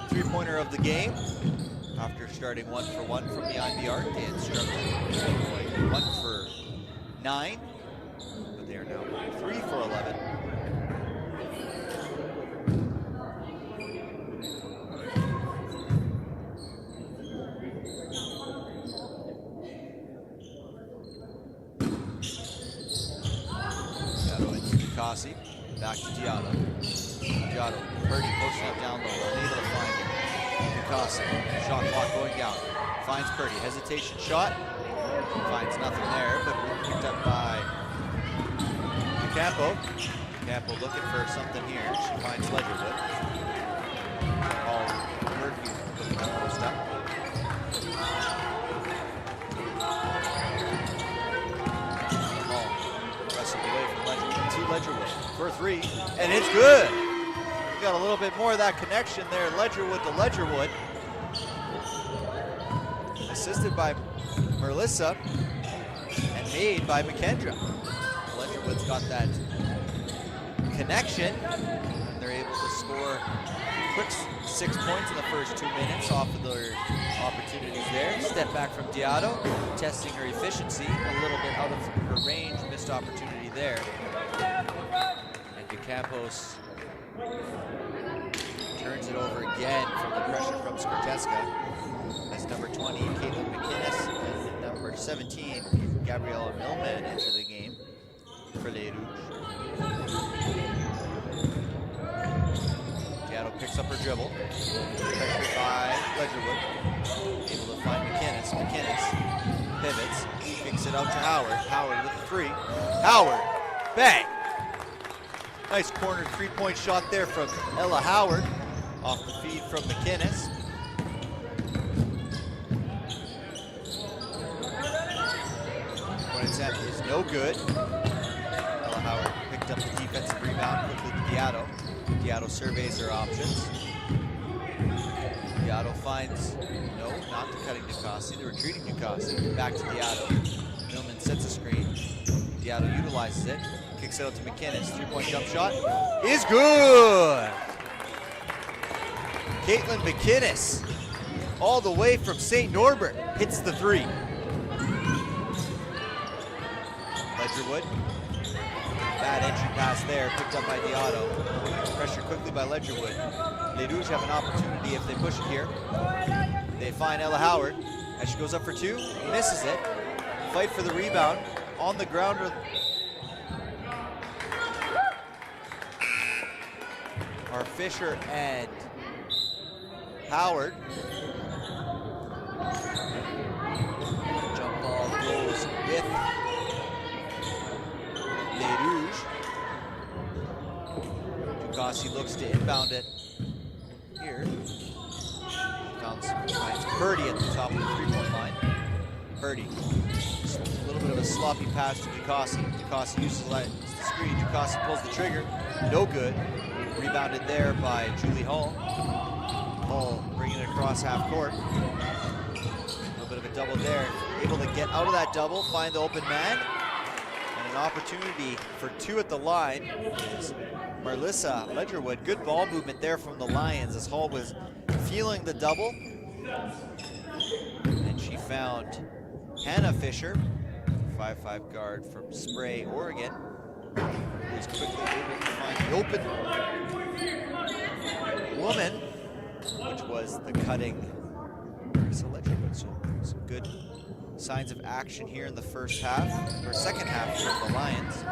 B: three-pointer of the game. After starting 1 for 1 from behind the arc, they had struggled 1 for 9, but they are now 3 for 11. Ducassi, back to Diado. Diado, Purdy posting up down low, unable to find him. Ducassi, shot clock going down. Finds Purdy, hesitation shot. Finds nothing there, but picked up by DeCampo. DeCampo looking for something here. She finds Ledgerwood. Murphy looking to post up. Ledgerwood for three, and it's good. We got a little bit more of that connection there. Ledgerwood to Ledgerwood. Assisted by Merlissa and made by McKendra. Ledgerwood's got that connection, and they're able to score a quick 6 points in the first 2 minutes off of their opportunities there. Step back from Diado, testing her efficiency, a little bit out of her range, missed opportunity there. And DeCampos turns it over again from the pressure from Skorteska. As number 20, Caitlin McInnes, and number 17, Gabriella Millman enter the game for Les Rouges. Diado picks up her dribble. Pressured by Ledgerwood. Able to find McInnes. McInnes pivots, kicks it out to Howard. Howard with the three. Howard! Bang! Nice corner three-point shot there from Ella Howard off the feed from McInnes. Point attempt is no good. Ella Howard picked up the defensive rebound quickly to Diado. Diado surveys her options. Diado finds, no, not the cutting Ducassi, the retreating Ducassi. Back to Diado. Millman sets a screen. Diado utilizes it. Kicks it out to McInnes. Three-point jump shot is good. Caitlin McInnes, all the way from St. Norbert, hits the three. Ledgerwood. Bad entry pass there, picked up by Diotto. Pressure quickly by Ledgerwood. Les Rouges have an opportunity if they push it here. They find Ella Howard as she goes up for two, misses it. Fight for the rebound on the ground. Are Fisher and Howard. Jump ball goes with Les Rouges. Ducassi looks to inbound it here. Finds Purdy at the top of the three-point line. Purdy, a little bit of a sloppy pass to Ducassi. Ducassi uses the screen. Ducassi pulls the trigger. No good. Rebounded there by Julie Hull. Hull bringing it across half court. A little bit of a double there. Able to get out of that double, find the open man. And an opportunity for two at the line is Marlissa Ledgerwood. Good ball movement there from the Lions as Hull was feeling the double. And she found Hannah Fisher, 5'5" guard from Spray, Oregon, who was quickly able to find the open woman, which was the cutting Marissa Ledgerwood. So some good signs of action here in the first half, or second half from the Lions.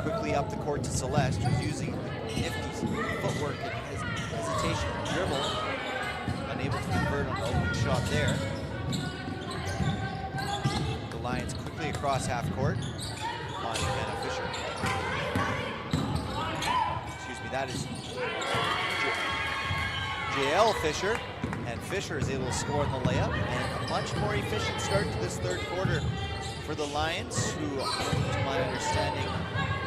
B: Quickly up the court to Celeste, who's using nifty footwork and hesitation and dribble. Unable to convert on an open shot there. The Lions quickly across half court on Hannah Fisher. Excuse me, that is JL Fisher. And Fisher is able to score in the layup. And a much more efficient start to this third quarter for the Lions, who, to my understanding,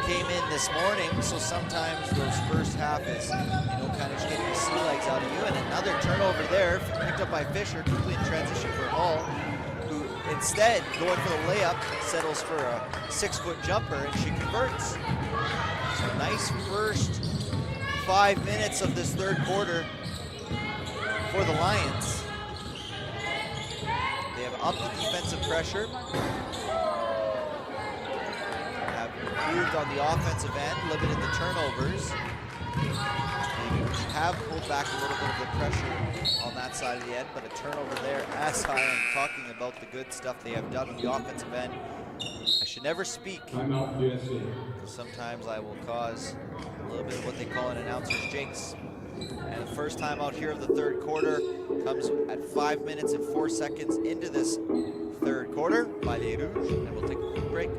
B: came in this morning. So sometimes those first half is, kind of just getting the sea legs out of you. And another turnover there, picked up by Fisher, quickly in transition for Hull, who instead, going for the layup, settles for a 6-foot jumper, and she converts. So nice first 5 minutes of this third quarter for the Lions. They have upped the defensive pressure. Have improved on the offensive end, limited the turnovers. They have pulled back a little bit of the pressure on that side of the end, but a turnover there. As I am talking about the good stuff they have done on the offensive end, I should never speak. Sometimes I will cause a little bit of what they call an announcer's jinx. And the first time out here of the third quarter comes at 5 minutes and 4 seconds into this third quarter by Les Rouges, and we'll take a quick break.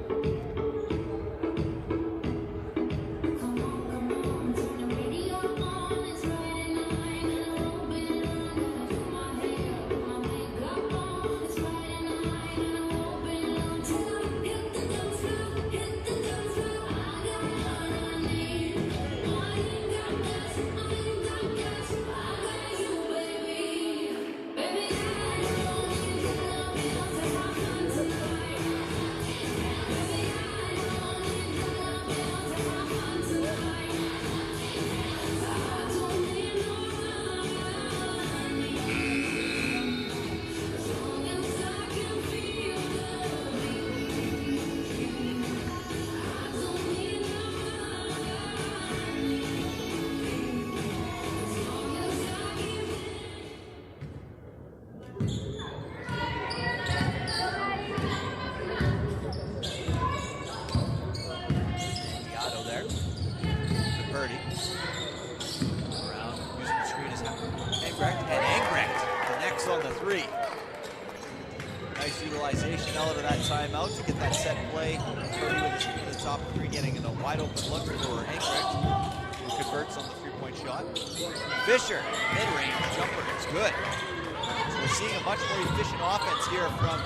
B: Fisher, mid-range jumper, it's good. So we're seeing a much more efficient offense here from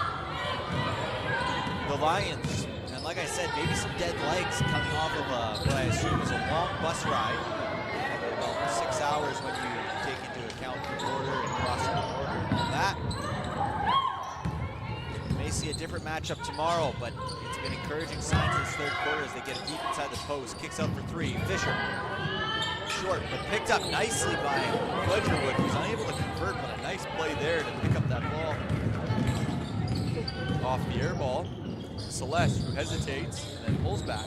B: the Lions. And like I said, maybe some dead legs coming off of what I assume is a long bus ride. About 6 hours when you take into account the border and crossing the border and all that. We may see a different matchup tomorrow, but it's been encouraging signs in this third quarter as they get deep inside the post. Kicks out for three. Fisher. Short, but picked up nicely by Ledgerwood, who's unable to convert, but a nice play there to pick up that ball off the air ball. Celeste, who hesitates and then pulls back.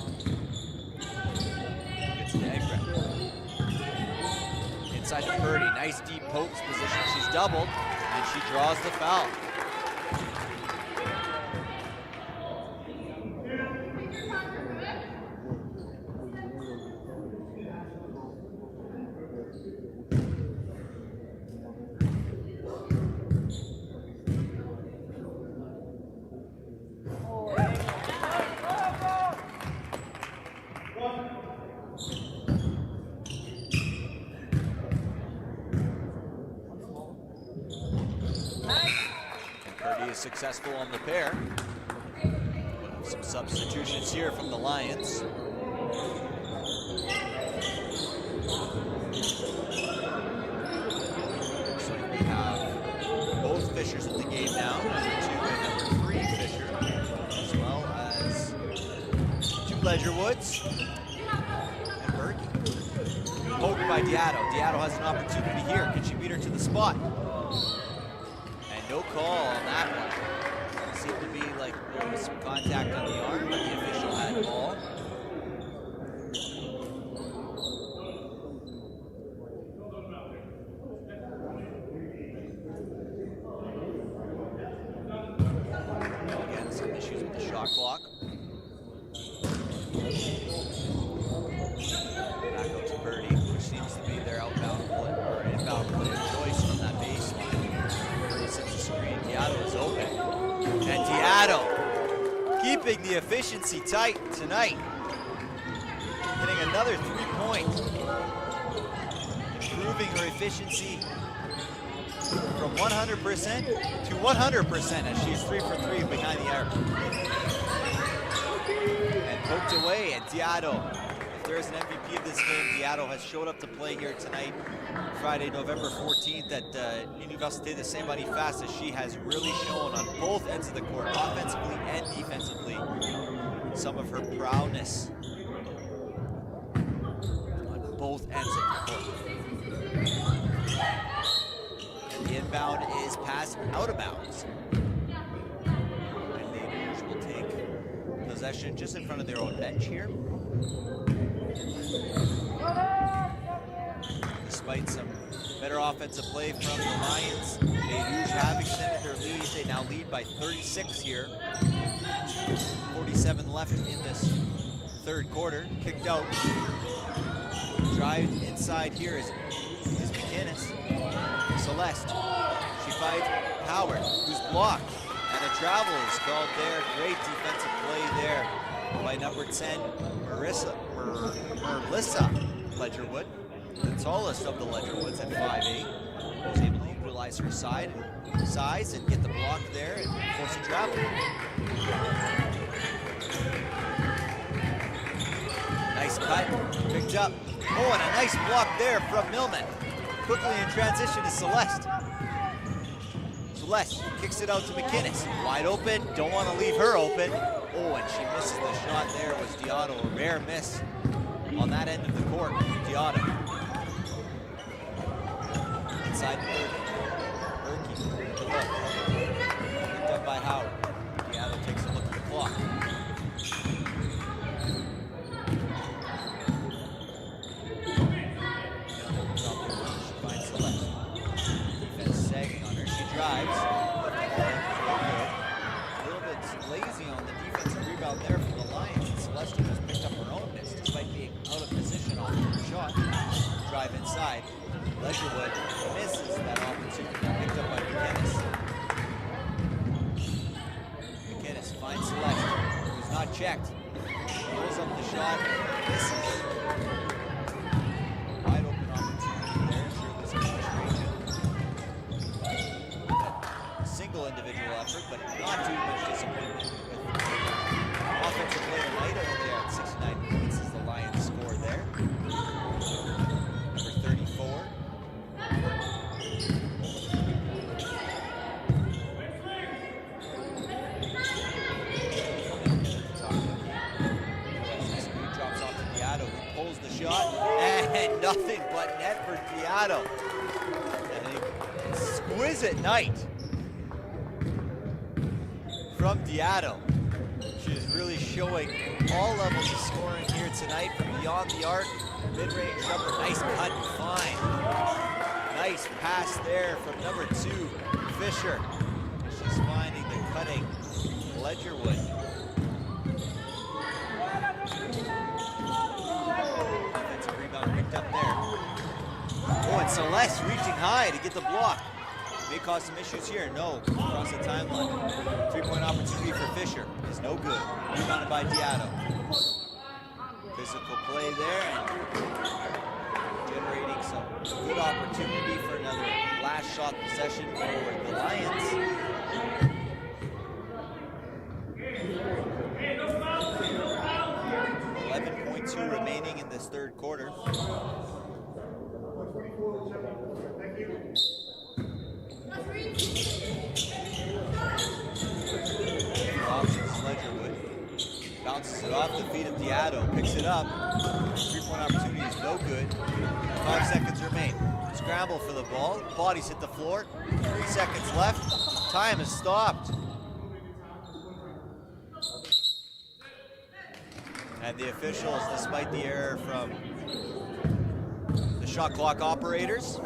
B: inside to Purdy. Nice deep post position. She's doubled, and she draws the foul. Successful on the pair. Some substitutions here from the Lions. So we have both Fishers in the game now. Number 2 and number 3 Fisher, as well as 2 Ledgerwoods and Berkey. Poked by Diato. Diato has an opportunity here. Can she beat her to the spot? No call on that one. It seemed to be like there was some contact on the arm, but the official had the ball. Again, some issues with the shot clock. Back up to Birdie, which seems to be their outbound play, or inbound play of choice from that baseline. Diato is open, and Diato keeping the efficiency tight tonight, getting another 3-point, improving her efficiency from 100% to 100% as she's 3 for 3 behind the arc. And poked away, and Diato, if there is an MVP of this game, Diato has showed up to play here tonight, Friday, November 14th at Université de Saint-Boniface, as she has really shown on both ends of the court, offensively and defensively, some of her prowess on both ends of the court. And the inbound is passed out of bounds. And the Rouges will take possession just in front of their own bench here. Despite some better offensive play from the Lions, the Rouges have extended their lead. They now lead by 36 here. 47 left in this third quarter. Kicked out. Drive inside here is McInnes. Celeste. She fights Howard, who's blocked. And a travel is called there. Great defensive play there by number 10, Melissa Ledgerwood. The tallest of the Ledgerwoods at 5'8", was able to utilize her size and get the block there and force a travel. Nice cut, picked up. Oh, and a nice block there from Millman. Quickly in transition to Celeste. Celeste kicks it out to McInnes. Wide open, don't want to leave her open. Oh, and she misses the shot there. Was Diato, a rare miss on that end of the court. Diato. Inside the Berkey. Picked up by Howard. Diato takes a look at the clock. She finds Celeste. Defense sagging on her. She drives. A little bit lazy on the defensive rebound there from the Lions. Celeste has picked up her own miss despite being out of position on her shot. Drive inside. Ledgerwood misses that opportunity, picked up by McInnes. McInnes finds Celeste, who's not checked. Pulls up the shot, misses. Wide open opportunity there, sure there's some frustration. Single individual effort, but not too much disappointment with offensive play tonight. They are at 69 points as the Lions score there. Number 34. Drops off to Diato, who pulls the shot, and nothing but net for Diato. And an exquisite night from Diato. She's really showing all levels of scoring here tonight from beyond the arc. Mid-range jumper, nice cut and find. Nice pass there from number 2, Fisher. She's finding the cutting Ledgerwood. Defensive rebound picked up there. Oh, and Celeste reaching high to get the block. May cause some issues here. No, across the timeline. 3-point opportunity for Fisher is no good. Rebounded by Diato. Physical play there and generating some good opportunity for another last shot possession for the Lions. 11.2 remaining in this third quarter. Options Ledgerwood. Bounces it off the feet of Diato, picks it up. 3-point opportunity is no good. 5 seconds remain. Scramble for the ball. Bodies hit the floor. 3 seconds left. Time is stopped. And the officials, despite the error from the shot clock operators,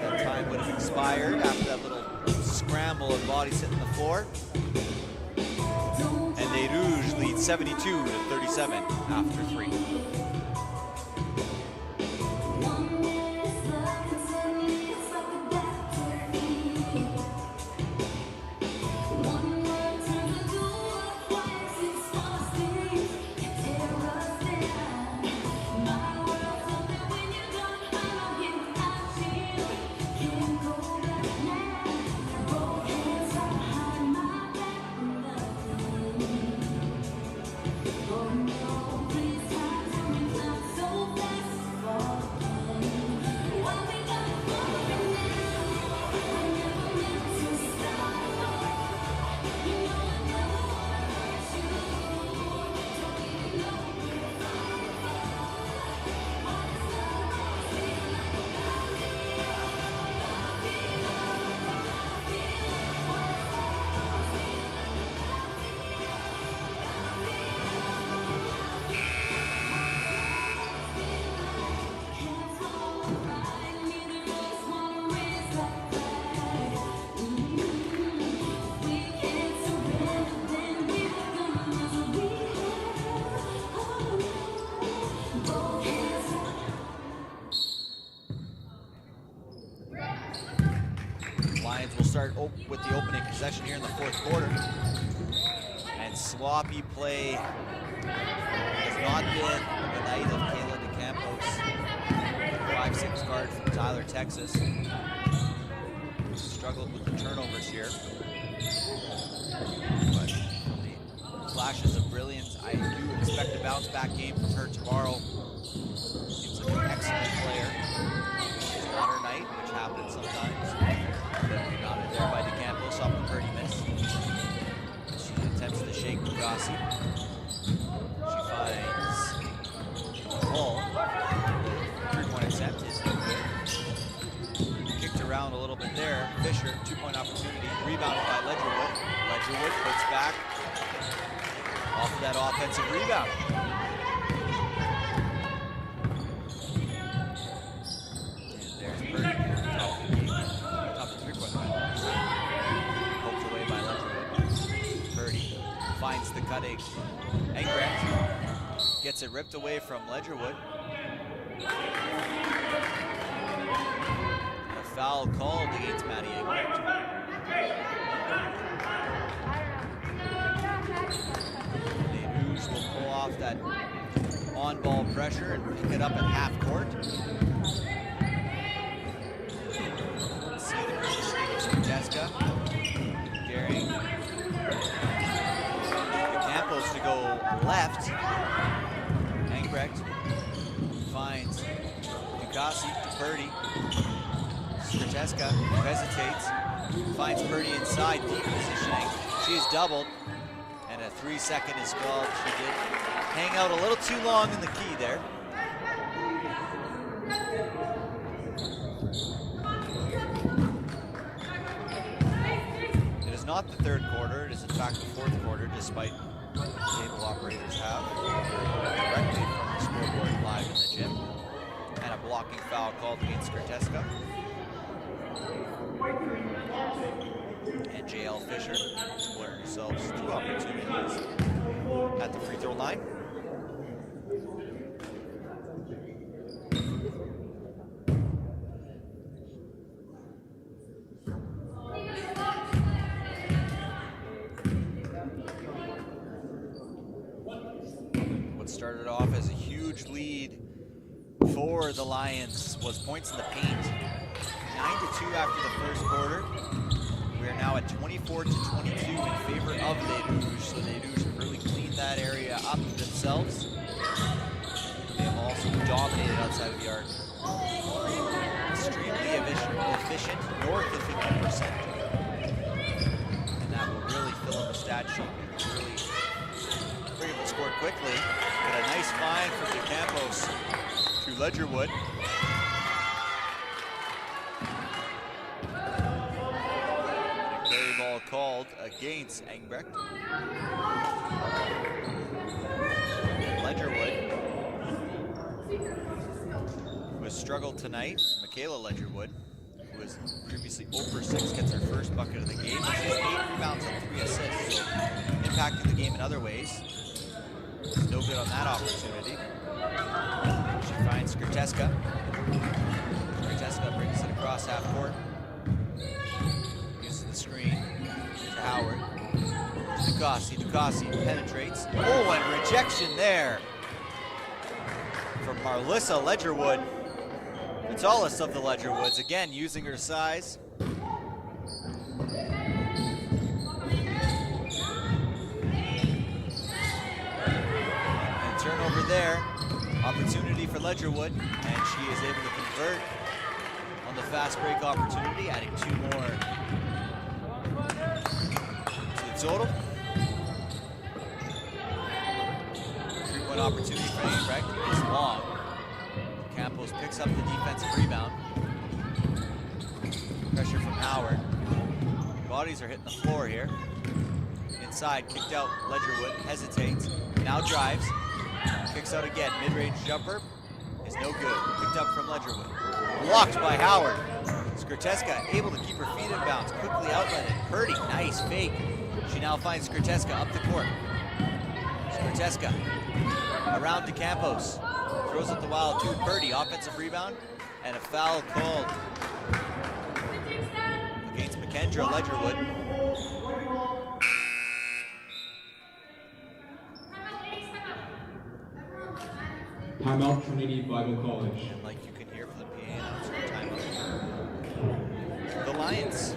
B: that time would have expired after that little scramble of bodies hitting the floor. And the Rouges lead 72-37 after 3. Lions will start with the opening possession here in the fourth quarter. And sloppy play has not been the night of Kayla DeCampos. 5'6" guard from Tyler, Texas. Struggled with the turnovers here. But the flashes of brilliance, I do expect a bounce back game from her tomorrow. Seems like an excellent player. She's on her night, which happens sometimes. Rebounded there by DeCampos off the Purdy miss. She attempts to shake Bugasi. She finds Paul. 3-point attempt is no good. Kicked around a little bit there. Fisher, 2-point opportunity. Rebounded by Ledgerwood. Ledgerwood puts back off of that offensive rebound. And there's Purdy. Top of the 3-point line. Poked away by Ledgerwood. Purdy finds the cutting. Engbrecht gets it ripped away from Ledgerwood. A foul called against Maddie Engbrecht. The Rouges will pull off that on-ball pressure and pick it up at half court. See the positioning of Jessica. Daring DeCampos to go left. Engbrecht finds Bugasi to Purdy. Strateska hesitates, finds Purdy inside, deep positioning. She is doubled, and a 3-second is called. She did hang out a little too long in the key there. not the third quarter. It is in fact the fourth quarter, despite what the table operators have. Directly from the scoreboard live in the gym. And a blocking foul called against Skrteska. And JL Fisher squaring themselves 2 opportunities at the free throw line. What started off as a huge lead for the Lions was points in the paint. 9-2 after the first quarter. We are now at 24-22 in favor of Les Rouges. So Les Rouges have really cleaned that area up themselves. They have also dominated outside of the arc. Extremely efficient, north of 50%. And that will really fill up the stat sheet. Really bring up the score quickly. But a nice find from De Campos to Ledgerwood. Carry ball called against Engbrecht. Ledgerwood, who has struggled tonight, Michaela Ledgerwood, who was previously 0 for 6, gets her first bucket of the game. She has 8 rebounds and 3 assists, so impacting the game in other ways. No good on that opportunity. She finds Skrteska. Skrteska brings it across half court. Uses the screen to Howard. Ducassi penetrates. Oh, and rejection there from Marlissa Ledgerwood. The tallest of the Ledgerwoods, again using her size. And turnover there. Opportunity for Ledgerwood, and she is able to convert on the fast break opportunity, adding 2 more to the total. 3-point opportunity for Engbrecht is long. Campos picks up the defensive rebound. Pressure from Howard. Bodies are hitting the floor here. Inside, kicked out Ledgerwood, hesitates, now drives. Kicks out again, mid-range jumper is no good. Picked up from Ledgerwood. Blocked by Howard. Skrteska able to keep her feet in bounds. Quickly outlet it. Purdy, nice fake. She now finds Skrteska up the court. Skrteska around to Campos. Throws up the wild 2. Purdy, offensive rebound, and a foul called against McKendra Ledgerwood.
A: Timeout, Trinity Bible College.
B: And like you can hear from the PA announcer, timeout. The Lions.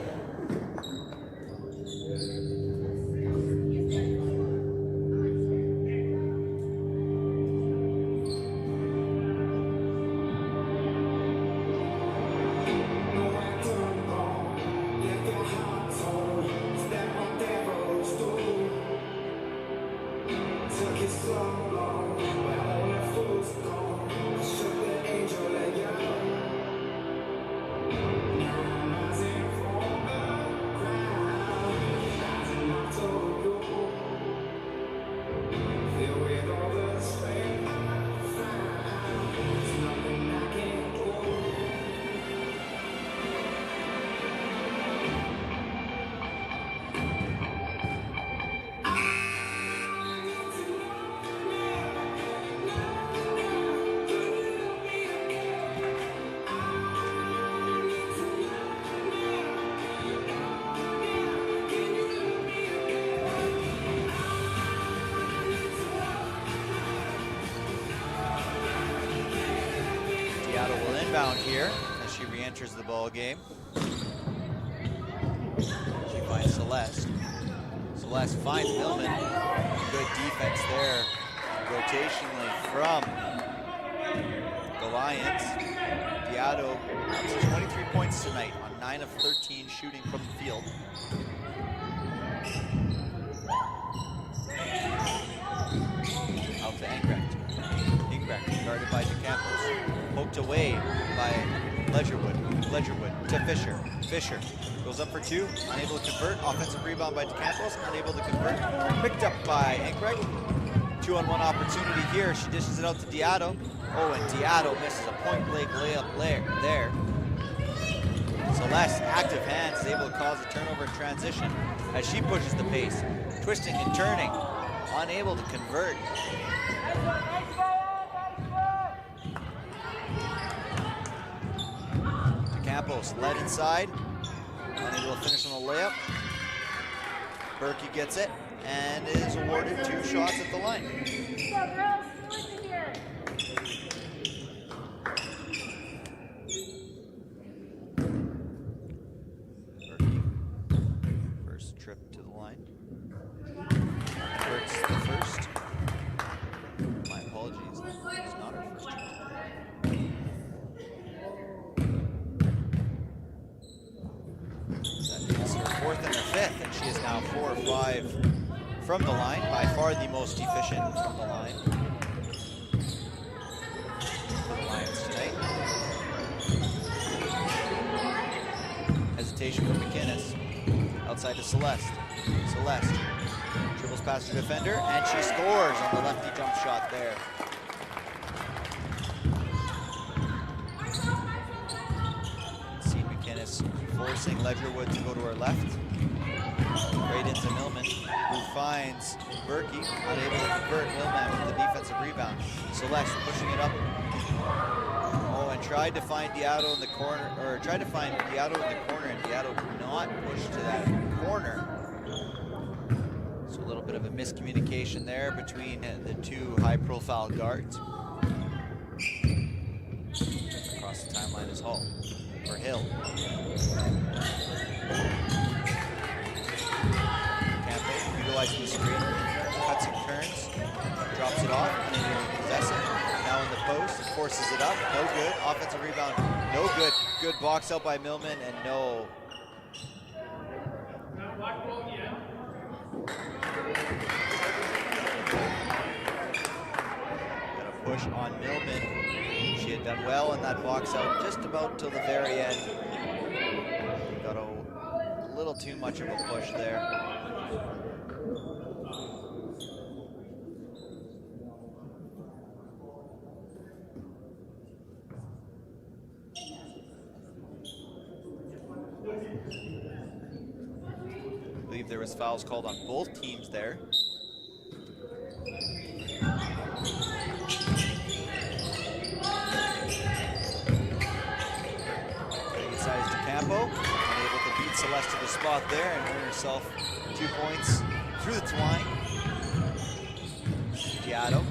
B: Here as she re-enters the ball game. She finds Celeste. Celeste finds Millman. Good defense there, rotationally from the Lions. Diado has 23 points tonight on 9 of 13 shooting from the field. Out to Engbrecht. Engbrecht guarded by De Campos. Poked away by Ledgerwood to Fisher. Fisher goes up for two, unable to convert. Offensive rebound by DeCampos, unable to convert. Picked up by Enkreg. 2-on-1 opportunity here. She dishes it out to Diato. Oh, and Diato misses a point-blank layup there. Celeste, active hands, is able to cause a turnover in transition as she pushes the pace. Twisting and turning, unable to convert. DeCampos led inside, unable to finish on the layup. Berkey gets it and is awarded 2 shots at the line. Berkey, first trip to the line. Converts the first. My apologies, it's not her first trip. That is her 4th and her 5th, and she is now 4 or 5 from the line, by far the most efficient from the line for the Lions tonight. Hesitation for McInnes, outside to Celeste. Celeste dribbles past her defender, and she scores on the lefty jump shot there. See McInnes forcing Ledgerwood to go to her left. Right into Millman, who finds Berkey, unable to convert. Millman with the defensive rebound. Celeste pushing it up. Oh, and tried to find Diato in the corner, and Diato could not push to that corner. So a little bit of a miscommunication there between the 2 high-profile guards. Across the timeline is Hill. Campbell utilizing the screen, cuts and turns, drops it off, and then possess it. Now in the post, forces it up, no good. Offensive rebound, no good. Good box out by Millman, and no. Got a push on Millman. She had done well in that box out just about till the very end. Got a little too much of a push there. I believe there was fouls called on both teams there. Inside is DeCampo, unable to beat Celeste to the spot there and earn herself 2 points through the twine. Diato,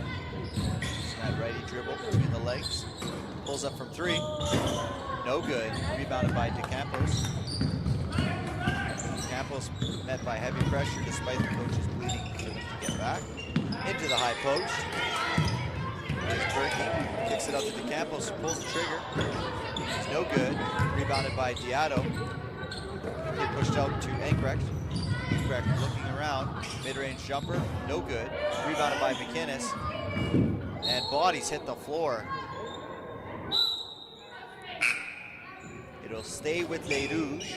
B: that righty dribble between the legs, pulls up from 3, no good, rebounded by DeCampos. Campos met by heavy pressure despite the coaches pleading for them to get back. Into the high post. There's Berkey, kicks it out to DeCampos, pulls the trigger. It's no good. Rebounded by Diato. They pushed out to Enkreg. Enkreg looking around. Mid-range jumper, no good. Rebounded by McInnes. And bodies hit the floor. It'll stay with Les Rouges.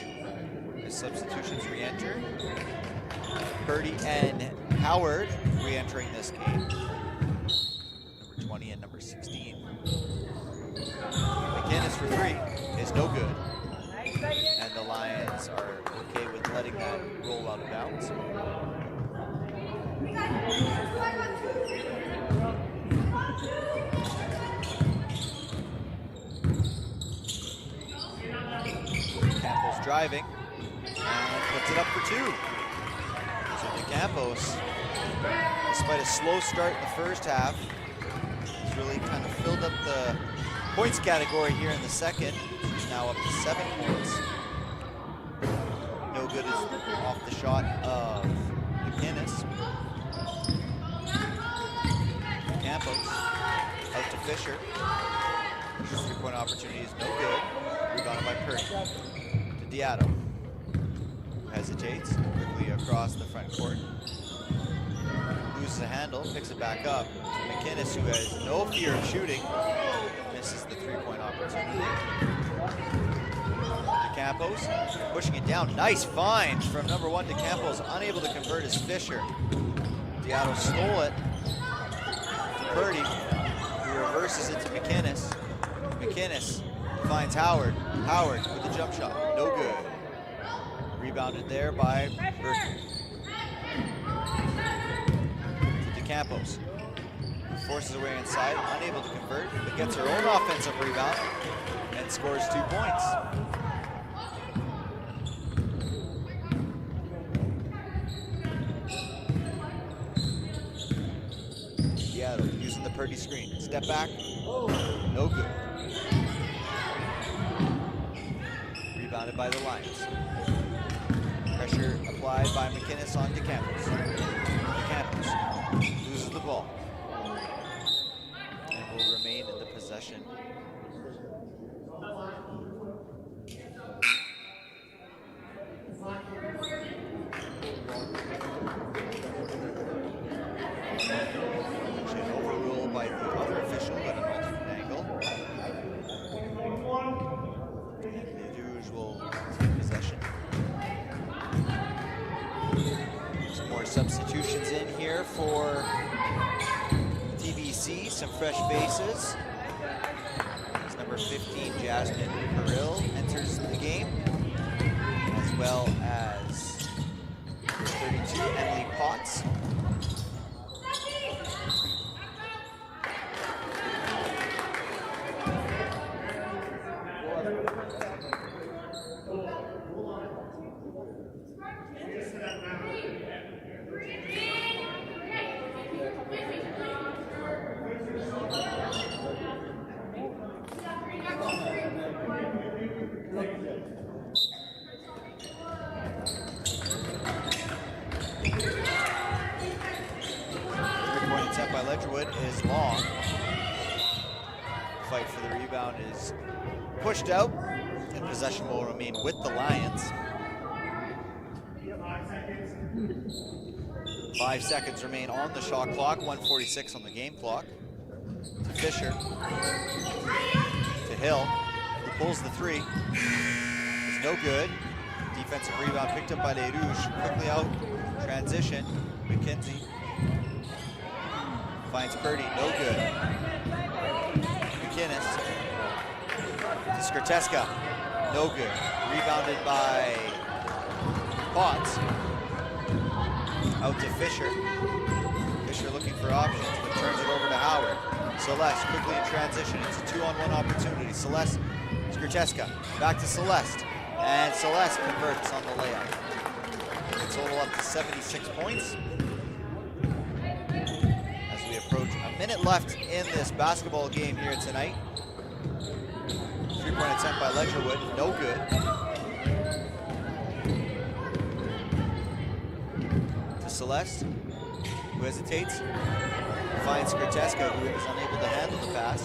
B: Substitutions re-enter. Purdy and Howard re-entering this game. Number 20 and number 16. McInnes for 3 is no good. And the Lions are okay with letting that roll out of bounds. Campbell's driving. And puts it up for 2. So DeCampos, despite a slow start in the first half, has really kind of filled up the points category here in the second. She's now up to 7 points. No good is off the shot of McInnes. DeCampos out to Fisher. Fisher's 3-point opportunity is no good. Rebounded by Purdy. To Diato. Hesitates quickly across the front court. Loses the handle, picks it back up. McInnes, who has no fear of shooting, misses the three-point opportunity. DeCampos pushing it down. Nice find from number 1 DeCampos, unable to convert as Fisher. Diallo stole it to Purdy, who reverses it to McInnes. McInnes finds Howard. Howard with the jump shot, no good. Rebounded there by Berkey. To DeCampos. Forces away inside, unable to convert, but gets her own offensive rebound and scores 2 points. Seattle using the Purdy screen. Step back, no good. Rebounded by the Lions. Pressure applied by McInnes on DeCampos. DeCampos loses the ball and will remain in the possession. Actually, an overrule by the other official at an alternate angle. And the Rouges will take possession. Some more substitutions in here for TBC, some fresh faces. As number 15, Jasmine Peril, enters the game, as well as number 32, Emily Potts. Is long. Fight for the rebound is pushed out, and possession will remain with the Lions. 5 seconds remain on the shot clock, 1:46 on the game clock. To Fisher, to Hill, who pulls the three. Is no good. Defensive rebound picked up by Les Rouges. Quickly out, transition, McKenzie. Finds Purdy, no good. McInnes to Skrteska, no good. Rebounded by Potts. Out to Fisher. Fisher looking for options, but turns it over to Howard. Celeste quickly in transition. It's a 2-on-1 opportunity. Celeste, Skrteska, back to Celeste. And Celeste converts on the layup. The total up to 76 points. Approach a minute left in this basketball game here tonight. 3-point attempt by Ledgerwood, no good. To Celeste, who hesitates. Finds Skrteska, who is unable to handle the pass.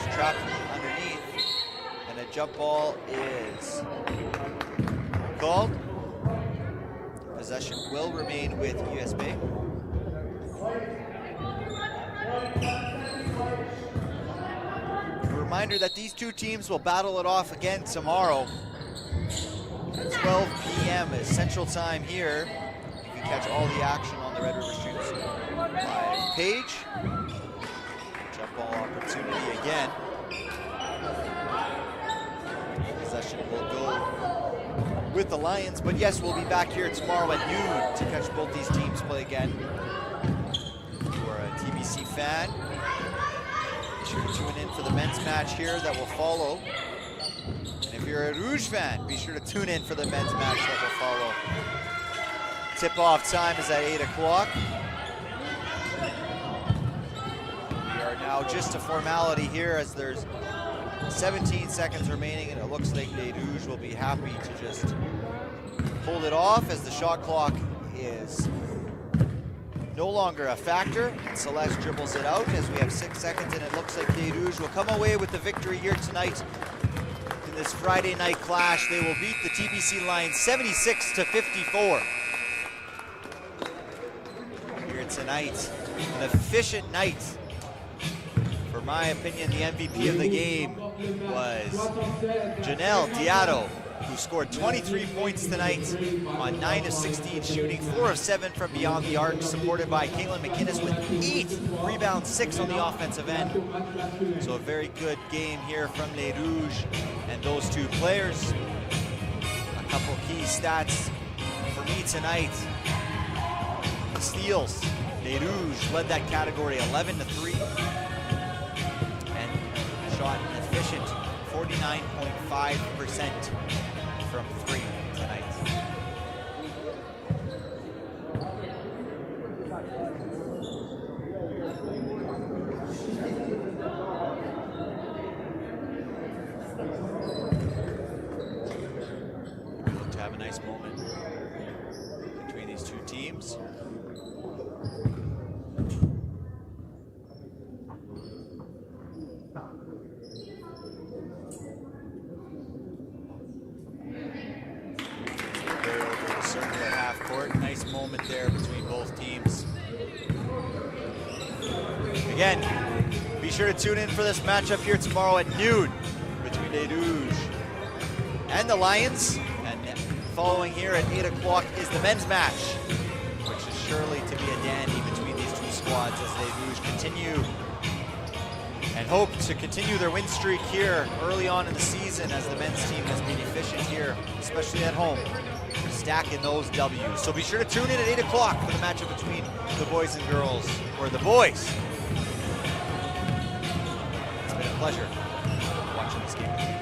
B: She's trapped underneath, and a jump ball is called. Possession will remain with USB. A reminder that these two teams will battle it off again tomorrow at 12 p.m. Central Time here. You can catch all the action on the Red River Streams live page. Jump ball opportunity again. Possession will go with the Lions, but yes, we'll be back here tomorrow at noon to catch both these teams play again. TBC fan, be sure to tune in for the men's match here that will follow. And if you're a Rouge fan, be sure to tune in for the men's match that will follow. Tip-off time is at 8 o'clock. We are now just a formality here as there's 17 seconds remaining, and it looks like Les Rouges will be happy to just hold it off as the shot clock is no longer a factor. Celeste dribbles it out as we have 6 seconds, and it looks like Les Rouges will come away with the victory here tonight in this Friday night clash. They will beat the TBC Lions 76-54. Here tonight, an efficient night for my opinion, the MVP of the game was Janelle Diato, who scored 23 points tonight on 9 of 16 shooting, 4 of 7 from beyond the arc, supported by Caitlin McInnes with 8 rebounds, 6 on the offensive end. So a very good game here from Les Rouges and those two players. A couple key stats for me tonight. The steals. Les Rouges led that category 11-3 and shot an efficient 49.5% from 3 tonight. Look to have a nice moment between these two teams. Nice moment there between both teams. Again, be sure to tune in for this matchup here tomorrow at noon between Les Rouges and the Lions. And following here at 8 o'clock is the men's match, which is surely to be a dandy between these two squads as Les Rouges continue and hope to continue their win streak here early on in the season, as the men's team has been efficient here, especially at home, stacking those W's. So be sure to tune in at 8 o'clock for the matchup between the boys and girls, or the boys. It's been a pleasure watching this game.